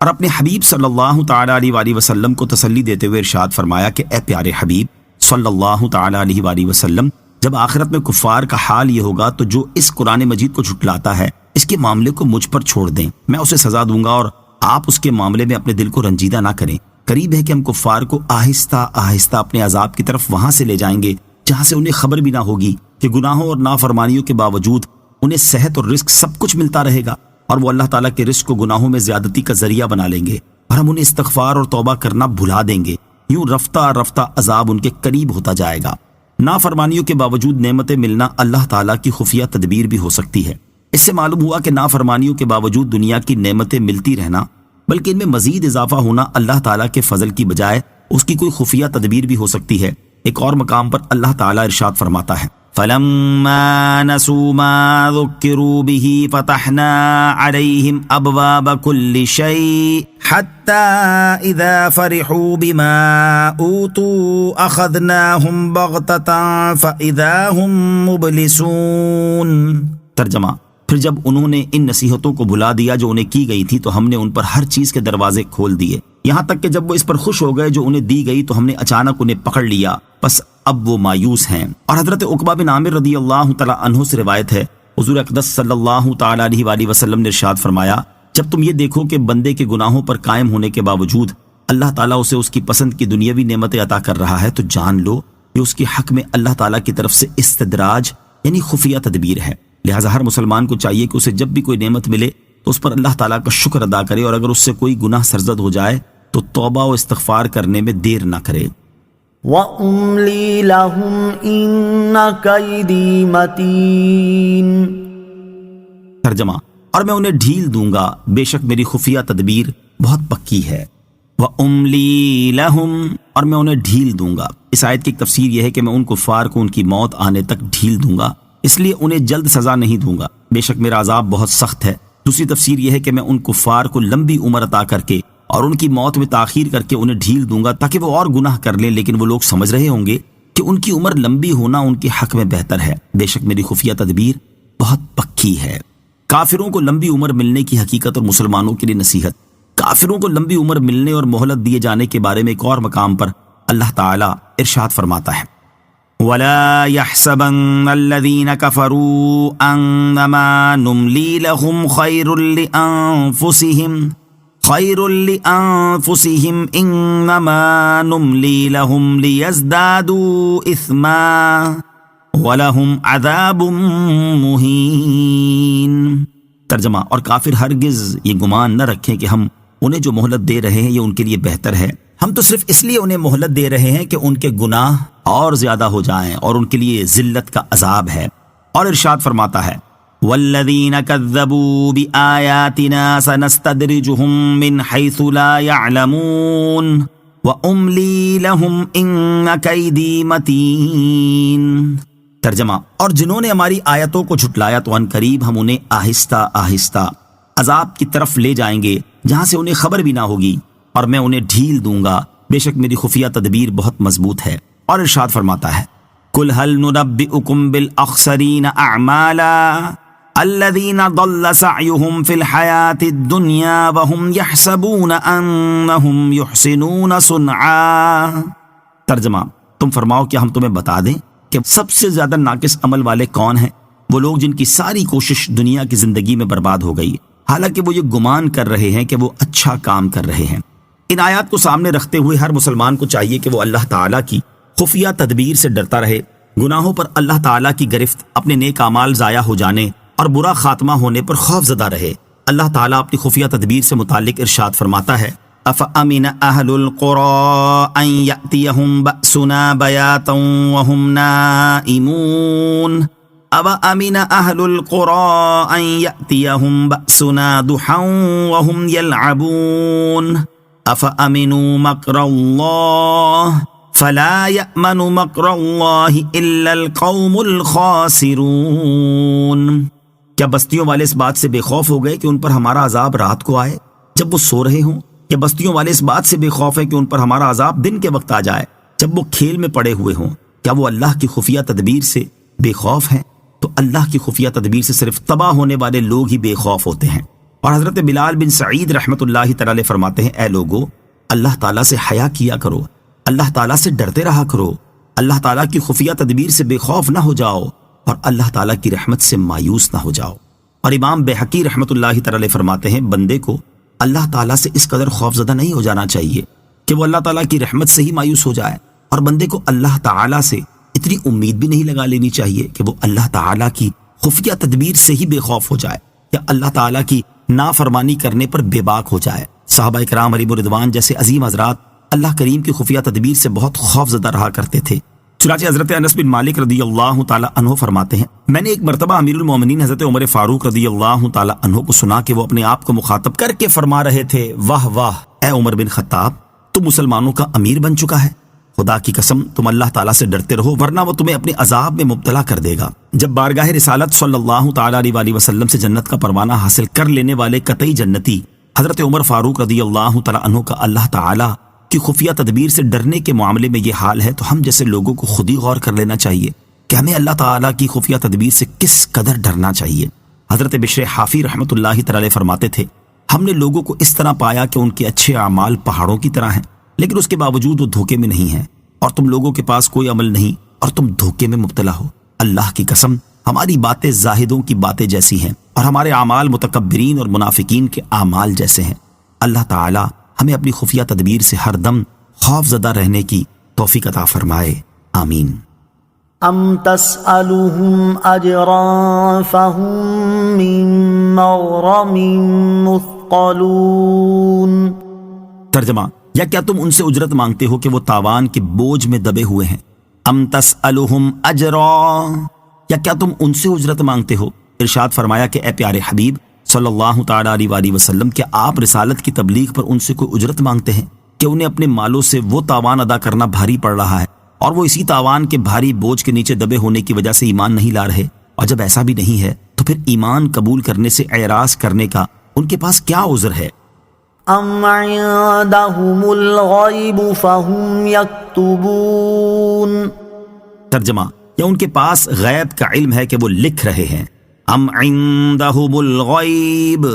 اور اپنے حبیب صلی اللہ تعالیٰ علیہ وسلم کو تسلی دیتے ہوئے ارشاد فرمایا کہ اے پیارے حبیب صلی اللہ تعالیٰ علیہ وسلم، جب آخرت میں کفار کا حال یہ ہوگا تو جو اس قرآن مجید کو جھٹلاتا ہے اس کے معاملے کو مجھ پر چھوڑ دیں، میں اسے سزا دوں گا، اور آپ اس کے معاملے میں اپنے دل کو رنجیدہ نہ کریں۔ قریب ہے کہ ہم کفار کو آہستہ آہستہ اپنے عذاب کی طرف وہاں سے لے جائیں گے جہاں سے انہیں خبر بھی نہ ہوگی کہ گناہوں اور نافرمانیوں کے باوجود انہیں صحت اور رزق سب کچھ ملتا رہے گا، اور وہ اللہ تعالیٰ کے رزق کو گناہوں میں زیادتی کا ذریعہ بنا لیں گے، اور ہم انہیں استغفار اور توبہ کرنا بھلا دیں گے۔ یوں رفتہ رفتہ عذاب ان کے قریب ہوتا جائے گا۔ نافرمانیوں کے باوجود نعمتیں ملنا اللہ تعالیٰ کی خفیہ تدبیر بھی ہو سکتی ہے۔ اس سے معلوم ہوا کہ نافرمانیوں کے باوجود دنیا کی نعمتیں ملتی رہنا بلکہ ان میں مزید اضافہ ہونا اللہ تعالیٰ کے فضل کی بجائے اس کی کوئی خفیہ تدبیر بھی ہو سکتی ہے۔ ایک اور مقام پر اللہ تعالیٰ ارشاد فرماتا ہے فَلَمَّا نَسُوا مَا ذُكِّرُوا بِهِ فَتَحْنَا عَلَيْهِمْ أَبْوَابَ كُلِّ شَيْءٍ حَتَّى إِذَا فَرِحُوا بِمَا أُوتُوا أَخَذْنَاهُمْ بَغْتَةً فَإِذَا هُمْ مُبْلِسُونَ۔ ترجمہ، پھر جب انہوں نے ان نصیحتوں کو بھلا دیا جو انہیں کی گئی تھی تو ہم نے ان پر ہر چیز کے دروازے کھول دیے، یہاں تک کہ جب وہ اس پر خوش ہو گئے جو انہیں دی گئی تو ہم نے اچانک انہیں پکڑ لیا، بس اب وہ مایوس ہیں۔ اور حضرت عقبہ بن عامر رضی اللہ تعالی عنہ سے روایت ہے، حضور اقدس صلی اللہ تعالی علیہ وآلہ وسلم نے ارشاد فرمایا، جب تم یہ دیکھو کہ بندے کے گناہوں پر قائم ہونے کے باوجود اللہ تعالیٰ اسے اس کی پسند کی دنیاوی نعمتیں عطا کر رہا ہے تو جان لو کہ اس کے حق میں اللہ تعالیٰ کی طرف سے استدراج یعنی خفیہ تدبیر ہے۔ لہٰذا ہر مسلمان کو چاہیے کہ اسے جب بھی کوئی نعمت ملے تو اس پر اللہ تعالیٰ کا شکر ادا کرے، اور اگر اس سے کوئی گناہ سرزد ہو جائے تو توبہ و استغفار کرنے میں دیر نہ کرے۔ وَأُمْلِي لَهُمْ إِنَّ كَيْدِي مَتِينٌ۔ ترجمہ، اور میں انہیں ڈھیل دوں گا، بے شک میری خفیہ تدبیر بہت پکی ہے۔ وَأُمْلِي لَهُمْ، اور میں انہیں ڈھیل دوں گا۔ اس آیت کی ایک تفسیر یہ ہے کہ میں ان کفار کو ان کی موت آنے تک ڈھیل دوں گا، اس لیے انہیں جلد سزا نہیں دوں گا، بے شک میرا عذاب بہت سخت ہے۔ دوسری تفسیر یہ ہے کہ میں ان کفار کو لمبی عمر عطا کر کے اور ان کی موت میں تاخیر کر کے انہیں ڈھیل دوں گا تاکہ وہ اور گناہ کر لیں، لیکن وہ لوگ سمجھ رہے ہوں گے کہ ان کی عمر لمبی ہونا ان کے حق میں بہتر ہے۔ بے شک میری خفیہ تدبیر بہت پکی ہے۔ کافروں کو لمبی عمر ملنے کی حقیقت اور مسلمانوں کے لیے نصیحت۔ کافروں کو لمبی عمر ملنے اور مہلت دیے جانے کے بارے میں ایک اور مقام پر اللہ تعالیٰ ارشاد فرماتا ہے وَلَا يَحْسَبَنَّ الَّذِينَ كَفَرُوا أَنَّمَا نُمْلِي لَهُمْ خَيْرٌ لِأَنفُسِهِمْ إِنَّمَا نُمْلِي لَهُمْ لِيَزْدَادُوا إِثْمًا وَلَهُمْ عَذَابٌ مُهِينٌ۔ ترجمہ، اور کافر ہرگز یہ گمان نہ رکھیں کہ ہم انہیں جو مہلت دے رہے ہیں یہ ان کے لیے بہتر ہے، ہم تو صرف اس لیے انہیں مہلت دے رہے ہیں کہ ان کے گناہ اور زیادہ ہو جائیں اور ان کے لیے ذلت کا عذاب ہے۔ اور ارشاد فرماتا ہے وَالَّذِينَ كَذَّبُوا بِآيَاتِنَا سَنَسْتَدْرِجُهُم مِّنْ حَيْثُ لَا يَعْلَمُونَ وَأُمْلِي لَهُمْ إِنَّ كَيْدِي مَتِينٌ۔ ترجمہ، اور جنہوں نے ہماری آیتوں کو جھٹلایا تو ان قریب ہم انہیں آہستہ آہستہ عذاب کی طرف لے جائیں گے جہاں سے انہیں خبر بھی نہ ہوگی، اور میں انہیں ڈھیل دوں گا، بے شک میری خفیہ تدبیر بہت مضبوط ہے۔ اور ارشاد فرماتا ہے قُلْ هَلْ نُنَبِّئُكُمْ بِالْأَخْسَرِينَ أَعْمَالًا الَّذِينَ ضَلَّ سَعْيُهُمْ فِي الْحَيَاةِ الدُّنْيَا وَهُمْ يَحْسَبُونَ أَنَّهُمْ يُحْسِنُونَ صُنْعًا۔ ترجمہ، تم فرماؤ کیا ہم تمہیں بتا دیں کہ سب سے زیادہ ناقص عمل والے کون ہیں؟ وہ لوگ جن کی ساری کوشش دنیا کی زندگی میں برباد ہو گئی، حالانکہ وہ یہ گمان کر رہے ہیں کہ وہ اچھا کام کر رہے ہیں۔ ان آیات کو سامنے رکھتے ہوئے ہر مسلمان کو چاہیے کہ وہ اللہ تعالیٰ کی خفیہ تدبیر سے ڈرتا رہے، گناہوں پر اللہ تعالیٰ کی گرفت، اپنے نیک اعمال ضائع ہو جانے اور برا خاتمہ ہونے پر خوف زدہ رہے۔ اللہ تعالیٰ اپنی خفیہ تدبیر سے متعلق ارشاد فرماتا ہے أَفَأَمِنَ أَهْلُ الْقُرَىٰ أَن يَأْتِيَهُمْ بَأْسُنَا بَيَاتًا وَهُمْ نَائِمُونَ أَوَأَمِنَ أَهْلُ الْقُرَىٰ أَن يَأْتِيَهُمْ بَأْسُنَا ضُحًى وَهُمْ يَلْعَبُونَ أَفَأَمِنُوا مَكْرَ اللَّهِ فَلَا يَأْمَنُ مَكْرَ اللَّهِ إِلَّا الْقَوْمُ الْخَاسِرُونَ۔ کیا بستیوں والے اس بات سے بے خوف ہو گئے کہ ان پر ہمارا عذاب رات کو آئے جب وہ سو رہے ہوں؟ کیا بستیوں والے اس بات سے بے خوف ہے کہ ان پر ہمارا عذاب دن کے وقت آ جائے جب وہ کھیل میں پڑے ہوئے ہوں؟ کیا وہ اللہ کی خفیہ تدبیر سے بے خوف ہیں؟ تو اللہ کی خفیہ تدبیر سے صرف تباہ ہونے والے لوگ ہی بے خوف ہوتے ہیں۔ اور حضرت بلال بن سعید رحمۃ اللہ تعالی فرماتے ہیں اے لوگو، اللہ تعالیٰ سے حیا کیا کرو، اللہ تعالیٰ سے ڈرتے رہا کرو، اللہ تعالیٰ کی خفیہ تدبیر سے بے خوف نہ ہو جاؤ اور اللہ تعالیٰ کی رحمت سے مایوس نہ ہو جاؤ۔ اور امام بہقی رحمۃ اللہ تعالی فرماتے ہیں بندے کو اللہ تعالیٰ سے اس قدر خوف زدہ نہیں ہو جانا چاہیے کہ وہ اللہ تعالیٰ کی رحمت سے ہی مایوس ہو جائے، اور بندے کو اللہ تعالیٰ سے اتنی امید بھی نہیں لگا لینی چاہیے کہ وہ اللہ تعالیٰ کی خفیہ تدبیر سے ہی بے خوف ہو جائے یا اللہ تعالیٰ کی نافرمانی کرنے پر بے باک ہو جائے۔ صحابہ کرام علیہم رضوان جیسے عظیم حضرات اللہ کریم کی خفیہ تدبیر سے بہت خوف زدہ رہا کرتے تھے، چنانچہ حضرت انس بن مالک رضی اللہ تعالیٰ عنہ فرماتے ہیں میں نے ایک مرتبہ امیر المومنین حضرت عمر فاروق رضی اللہ تعالیٰ عنہ کو سنا کہ وہ اپنے آپ کو مخاطب کر کے فرما رہے تھے واہ واہ اے عمر بن خطاب تو مسلمانوں کا امیر بن چکا ہے، خدا کی قسم تم اللہ تعالیٰ سے ڈرتے رہو ورنہ وہ تمہیں اپنے عذاب میں مبتلا کر دے گا۔ جب بارگاہ رسالت صلی اللہ تعالیٰ علیہ وسلم سے جنت کا پروانہ حاصل کر لینے والے قطعی جنتی حضرت عمر فاروق رضی اللہ تعالیٰ عنہ کا اللہ تعالیٰ کی خفیہ تدبیر سے ڈرنے کے معاملے میں یہ حال ہے، تو ہم جیسے لوگوں کو خود ہی غور کر لینا چاہیے کہ ہمیں اللہ تعالیٰ کی خفیہ تدبیر سے کس قدر ڈرنا چاہیے۔ حضرت بشر حافی رحمۃ اللہ تعالی فرماتے تھے ہم نے لوگوں کو اس طرح پایا کہ ان کے اچھے اعمال پہاڑوں کی طرح ہیں، لیکن اس کے باوجود وہ دھوکے میں نہیں ہیں، اور تم لوگوں کے پاس کوئی عمل نہیں اور تم دھوکے میں مبتلا ہو۔ اللہ کی قسم ہماری باتیں زاہدوں کی باتیں جیسی ہیں اور ہمارے اعمال متکبرین اور منافقین کے اعمال جیسے ہیں۔ اللہ تعالی ہمیں اپنی خفیہ تدبیر سے ہر دم خوف زدہ رہنے کی توفیق عطا فرمائے، آمین۔ ام تسألهم اجرا فهم من مغرم مثقلون۔ ترجمہ، یا کیا تم ان سے اجرت مانگتے ہو کہ وہ تاوان کے بوجھ میں دبے ہوئے ہیں؟ ام تسألهم اجرا، یا کیا تم ان سے اجرت مانگتے ہو؟ ارشاد فرمایا کہ اے پیارے حبیب صلی اللہ تعالیٰ علیہ وسلم، کیا آپ رسالت کی تبلیغ پر ان سے کوئی اجرت مانگتے ہیں کہ انہیں اپنے مالوں سے وہ تاوان ادا کرنا بھاری پڑ رہا ہے اور وہ اسی تاوان کے بھاری بوجھ کے نیچے دبے ہونے کی وجہ سے ایمان نہیں لا رہے؟ اور جب ایسا بھی نہیں ہے تو پھر ایمان قبول کرنے سے اعراض کرنے کا ان کے پاس کیا عذر ہے؟ ام عندهم الغیب فهم یکتبون۔ ترجمہ، یا ان کے پاس غیب کا علم ہے کہ وہ لکھ رہے ہیں؟ ام عندهم الغیب،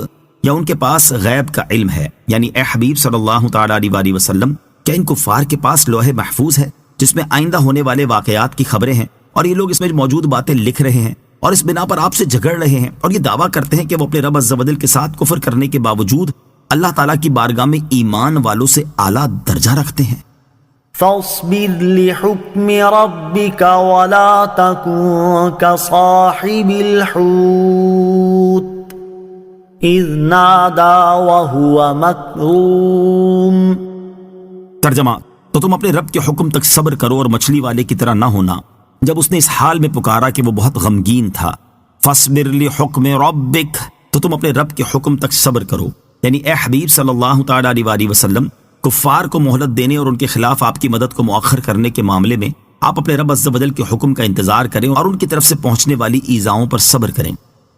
یا ان کے پاس غیب کا علم ہے، یعنی اے حبیب صلی اللہ تعالیٰ علیہ وسلم، کیا ان کفار کے پاس لوح محفوظ ہے جس میں آئندہ ہونے والے واقعات کی خبریں ہیں اور یہ لوگ اس میں موجود باتیں لکھ رہے ہیں اور اس بنا پر آپ سے جھگڑ رہے ہیں اور یہ دعویٰ کرتے ہیں کہ وہ اپنے رب عز و جل کے ساتھ کفر کرنے کے باوجود اللہ تعالیٰ کی بارگاہ میں ایمان والوں سے اعلیٰ درجہ رکھتے ہیں؟ فاصبر لحکم ربک ولا تکن کصاحب الحوت اذ نادى وهو مكظوم۔ ترجمہ، تو تم اپنے رب کے حکم تک صبر کرو اور مچھلی والے کی طرح نہ ہونا جب اس نے اس حال میں پکارا کہ وہ بہت غمگین تھا۔ فاصبر لحکم ربک، تو تم اپنے رب کے حکم تک صبر کرو، یعنی اے حبیب صلی اللہ تعالیٰ علیہ وسلم، کفار کو مہلت دینے اور ان کے خلاف آپ کی مدد کو مؤخر کرنے کے معاملے میں آپ اپنے رب عز و جل کے حکم کا انتظار کریں اور ان کی طرف سے پہنچنے والی ایذاؤں پر صبر کریں۔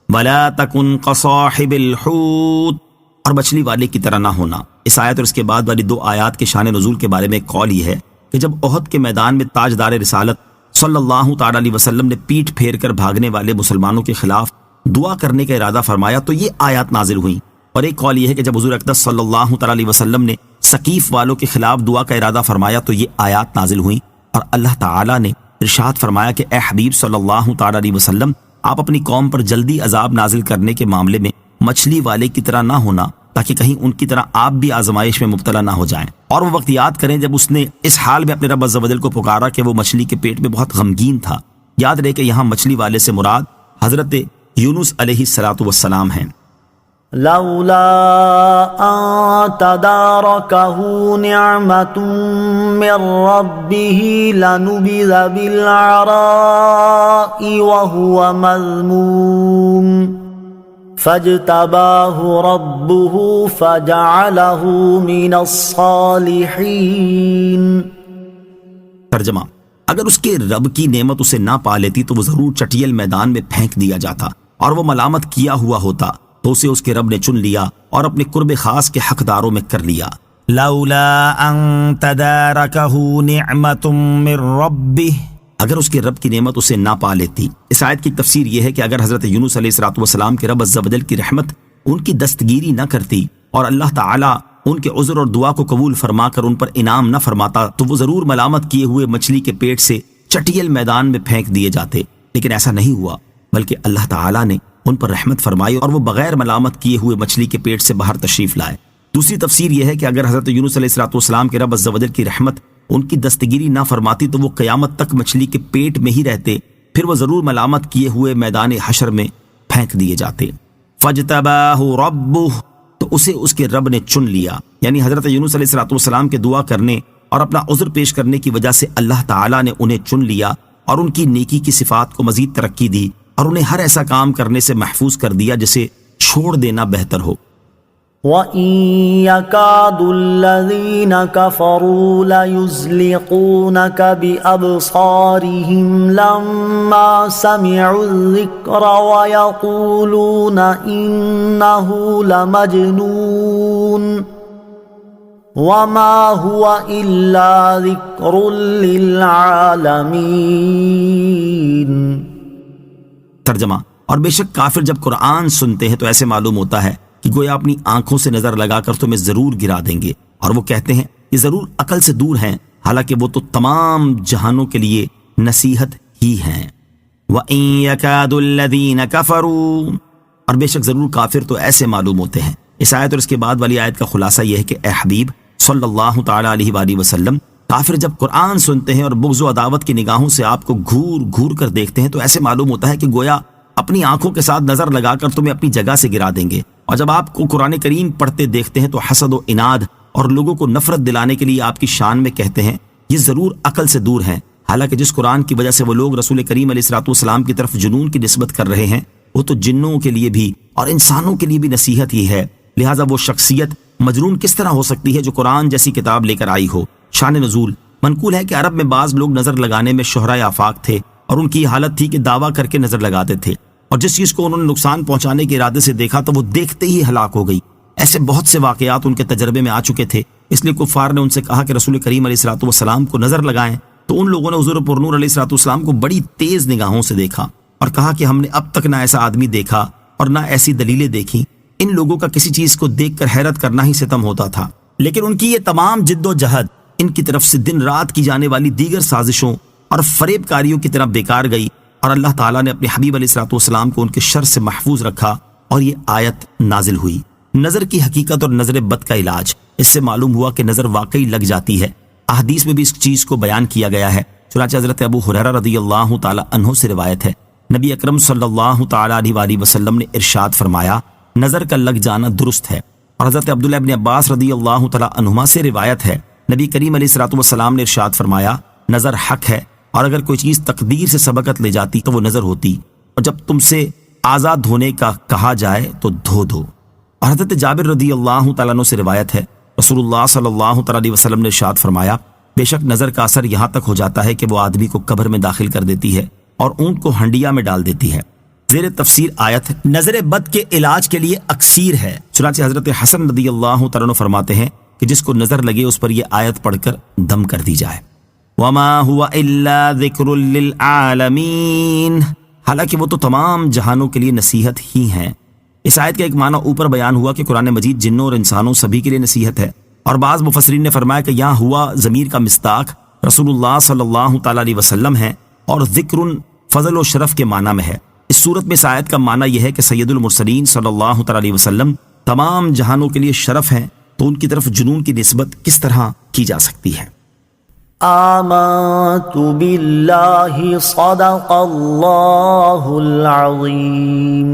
وَلَا تَكُنْ كَصَاحِبِ الْحُوتِ، اور مچھلی والے کی طرح نہ ہونا۔ اس آیت اور اس کے بعد والی 2 آیات کے شان نزول کے بارے میں ایک قول یہ ہے کہ جب احد کے میدان میں تاجدار رسالت صلی اللہ تعالیٰ علیہ وسلم نے پیٹھ پھیر کر بھاگنے والے مسلمانوں کے خلاف دعا کرنے کا ارادہ فرمایا تو یہ آیات نازل ہوئیں، اور ایک قول یہ ہے کہ جب حضور اقدس صلی اللہ تعالیٰ علیہ وسلم نے ثقیف والوں کے خلاف دعا کا ارادہ فرمایا تو یہ آیات نازل ہوئیں، اور اللہ تعالیٰ نے ارشاد فرمایا کہ اے حبیب صلی اللہ تعالیٰ علیہ وسلم، آپ اپنی قوم پر جلدی عذاب نازل کرنے کے معاملے میں مچھلی والے کی طرح نہ ہونا، تاکہ کہیں ان کی طرح آپ بھی آزمائش میں مبتلا نہ ہو جائیں۔ اور وہ وقت یاد کریں جب اس نے اس حال میں اپنے رب عز و جل کو پکارا کہ وہ مچھلی کے پیٹ میں بہت غمگین تھا۔ یاد رہے کہ یہاں مچھلی والے سے مراد حضرت یونس علیہ السلام ہیں۔ لولا ان تداركه نعمة من ربه لنبذ بالعراء وهو مذموم فاجتباه ربه فجعله من الصالحين۔ ترجمہ، اگر اس کے رب کی نعمت اسے نہ پا لیتی تو وہ ضرور چٹیل میدان میں پھینک دیا جاتا اور وہ ملامت کیا ہوا ہوتا، تو اسے اس کے رب نے چن لیا اور اپنے قرب خاص کے حقداروں میں کر لیا۔ لولا ان تدارکہ نعمت من ربہ، اگر اس کے رب کی نعمت اسے نہ پا لیتی۔ اس آیت کی تفسیر یہ ہے کہ اگر حضرت یونس علیہ السلام کے رب عز و جل کی رحمت ان کی دستگیری نہ کرتی اور اللہ تعالیٰ ان کے عذر اور دعا کو قبول فرما کر ان پر انعام نہ فرماتا تو وہ ضرور ملامت کیے ہوئے مچھلی کے پیٹ سے چٹیل میدان میں پھینک دیے جاتے، لیکن ایسا نہیں ہوا، بلکہ اللہ تعالیٰ نے ان پر رحمت فرمائی اور وہ بغیر ملامت کیے ہوئے مچھلی کے پیٹ سے باہر تشریف لائے۔ دوسری تفسیر یہ ہے کہ اگر حضرت یونس علیہ السلام کے رب عز و جل کی رحمت ان کی دستگیری نہ فرماتی تو وہ قیامت تک مچھلی کے پیٹ میں ہی رہتے، پھر وہ ضرور ملامت کیے ہوئے میدان حشر میں پھینک دیے جاتے۔ فاجتباہ ربہ، تو اسے اس کے رب نے چن لیا، یعنی حضرت یونس علیہ السلام کے دعا کرنے اور اپنا عذر پیش کرنے کی وجہ سے اللہ تعالیٰ نے انہیں چن لیا اور ان کی نیکی کی صفات کو مزید ترقی دی اور انہیں ہر ایسا کام کرنے سے محفوظ کر دیا جسے چھوڑ دینا بہتر ہو۔ وَإِن يَكَادُ الَّذِينَ كَفَرُوا لَيُزْلِقُونَكَ بِأَبْصَارِهِمْ لَمَّا سَمِعُوا الذِّكْرَ وَيَقُولُونَ إِنَّهُ لَمَجْنُونٌ وَمَا هُوَ إِلَّا ذِكْرٌ لِّلْعَالَمِينَ۔ ترجمہ: اور بے شک کافر جب قرآن سنتے ہیں تو ایسے معلوم ہوتا ہے کہ گویا اپنی آنکھوں سے نظر لگا کر تمہیں ضرور گرا دیں گے، اور وہ کہتے ہیں یہ ضرور عقل سے دور ہیں، حالانکہ وہ تو تمام جہانوں کے لیے نصیحت ہی ہیں۔ وَإِن يَكَادُ الَّذِينَ كَفَرُوا، اور بے شک ضرور کافر تو ایسے معلوم ہوتے ہیں۔ اس آیت اور اس کے بعد والی آیت کا خلاصہ یہ ہے کہ اے حبیب صلی اللہ تعالیٰ علیہ وآلہ وسلم، کافر جب قرآن سنتے ہیں اور بغض و عداوت کی نگاہوں سے آپ کو گھور گھور کر دیکھتے ہیں تو ایسے معلوم ہوتا ہے کہ گویا اپنی آنکھوں کے ساتھ نظر لگا کر تمہیں اپنی جگہ سے گرا دیں گے، اور جب آپ کو قرآن کریم پڑھتے دیکھتے ہیں تو حسد و اناد اور لوگوں کو نفرت دلانے کے لیے آپ کی شان میں کہتے ہیں یہ ضرور عقل سے دور ہیں، حالانکہ جس قرآن کی وجہ سے وہ لوگ رسول کریم علیہ الصلوۃ والسلام کی طرف جنون کی نسبت کر رہے ہیں وہ تو جنوں کے لیے بھی اور انسانوں کے لیے بھی نصیحت ہی ہے، لہٰذا وہ شخصیت مجنون کس طرح ہو سکتی ہے جو قرآن جیسی کتاب لے کر آئی ہو۔ شان نزول: منقول ہے کہ عرب میں بعض لوگ نظر لگانے میں شہرائے آفاق تھے اور ان کی حالت تھی کہ دعویٰ کر کے نظر لگاتے تھے، اور جس چیز کو انہوں نے نقصان پہنچانے کے ارادے سے دیکھا تو وہ دیکھتے ہی ہلاک ہو گئی۔ ایسے بہت سے واقعات ان کے تجربے میں آ چکے تھے، اس لیے کفار نے ان سے کہا کہ رسول کریم علیہ الصلوۃ والسلام کو نظر لگائیں، تو ان لوگوں نے حضور پرنور علیہ الصلوۃ والسلام کو بڑی تیز نگاہوں سے دیکھا اور کہا کہ ہم نے اب تک نہ ایسا آدمی دیکھا اور نہ ایسی دلیلیں دیکھیں۔ ان لوگوں کا کسی چیز کو دیکھ کر حیرت کرنا ہی ستم ہوتا تھا، لیکن ان کی یہ تمام جد و جہد ان کی طرف سے دن رات کی جانے والی دیگر سازشوں اور فریب کاریوں کی طرح بیکار گئی، اور اللہ تعالیٰ نے اپنے حبیب علیہ الصلوۃ والسلام کو ان کے شر سے محفوظ رکھا اور یہ آیت نازل ہوئی۔ نظر کی حقیقت اور نظر بد کا علاج: اس سے معلوم ہوا کہ نظر واقعی لگ جاتی ہے، احادیث میں بھی اس چیز کو بیان کیا گیا ہے، چنانچہ حضرت ابو ہریرہ رضی اللہ تعالیٰ عنہ سے روایت ہے، نبی اکرم صلی اللہ تعالیٰ علیہ وآلہ وسلم نے ارشاد فرمایا نظر کا لگ جانا درست ہے، اور حضرت عبداللہ ابن عباس رضی اللہ تعالیٰ عنہما سے روایت ہے، نبی کریم علیہ الصلوۃ والسلام نے ارشاد فرمایا نظر حق ہے، اور اگر کوئی چیز تقدیر سے سبقت لے جاتی تو وہ نظر ہوتی، اور جب تم سے آزاد ہونے کا کہا جائے تو دھو دو۔ اور حضرت جابر رضی اللہ تعالیٰ عنہ سے روایت ہے، رسول اللہ صلی اللہ تعالیٰ علیہ وسلم نے ارشاد فرمایا بے شک نظر کا اثر یہاں تک ہو جاتا ہے کہ وہ آدمی کو قبر میں داخل کر دیتی ہے اور اونٹ کو ہنڈیا میں ڈال دیتی ہے۔ زیر تفسیر آیت نظر بد کے علاج کے لیے اکسیر ہے، چنانچہ حضرت حسن رضی اللہ تعالیٰ عنہ فرماتے ہیں کہ جس کو نظر لگے اس پر یہ آیت پڑھ کر دم کر دی جائے۔ وَمَا هُوَ إِلَّا ذِكْرٌ لِّلْعَالَمِينَ، حالانکہ وہ تو تمام جہانوں کے لیے نصیحت ہی ہیں۔ اس آیت کا ایک معنی اوپر بیان ہوا کہ قرآن مجید جنوں اور انسانوں سبھی کے لیے نصیحت ہے، اور بعض مفسرین نے فرمایا کہ یہاں ہوا ضمیر کا مصداق رسول اللہ صلی اللہ تعالیٰ علیہ وسلم ہے، اور ذکر فضل و شرف کے معنی میں ہے۔ اس صورت میں اس آیت کا معنی یہ ہے کہ سید المرسلین صلی اللہ تعالیٰ علیہ وسلم تمام جہانوں کے لیے شرف ہیں، تو ان کی طرف جنون کی نسبت کس طرح کی جا سکتی ہے؟ آمنت باللہ صدق اللہ العظیم۔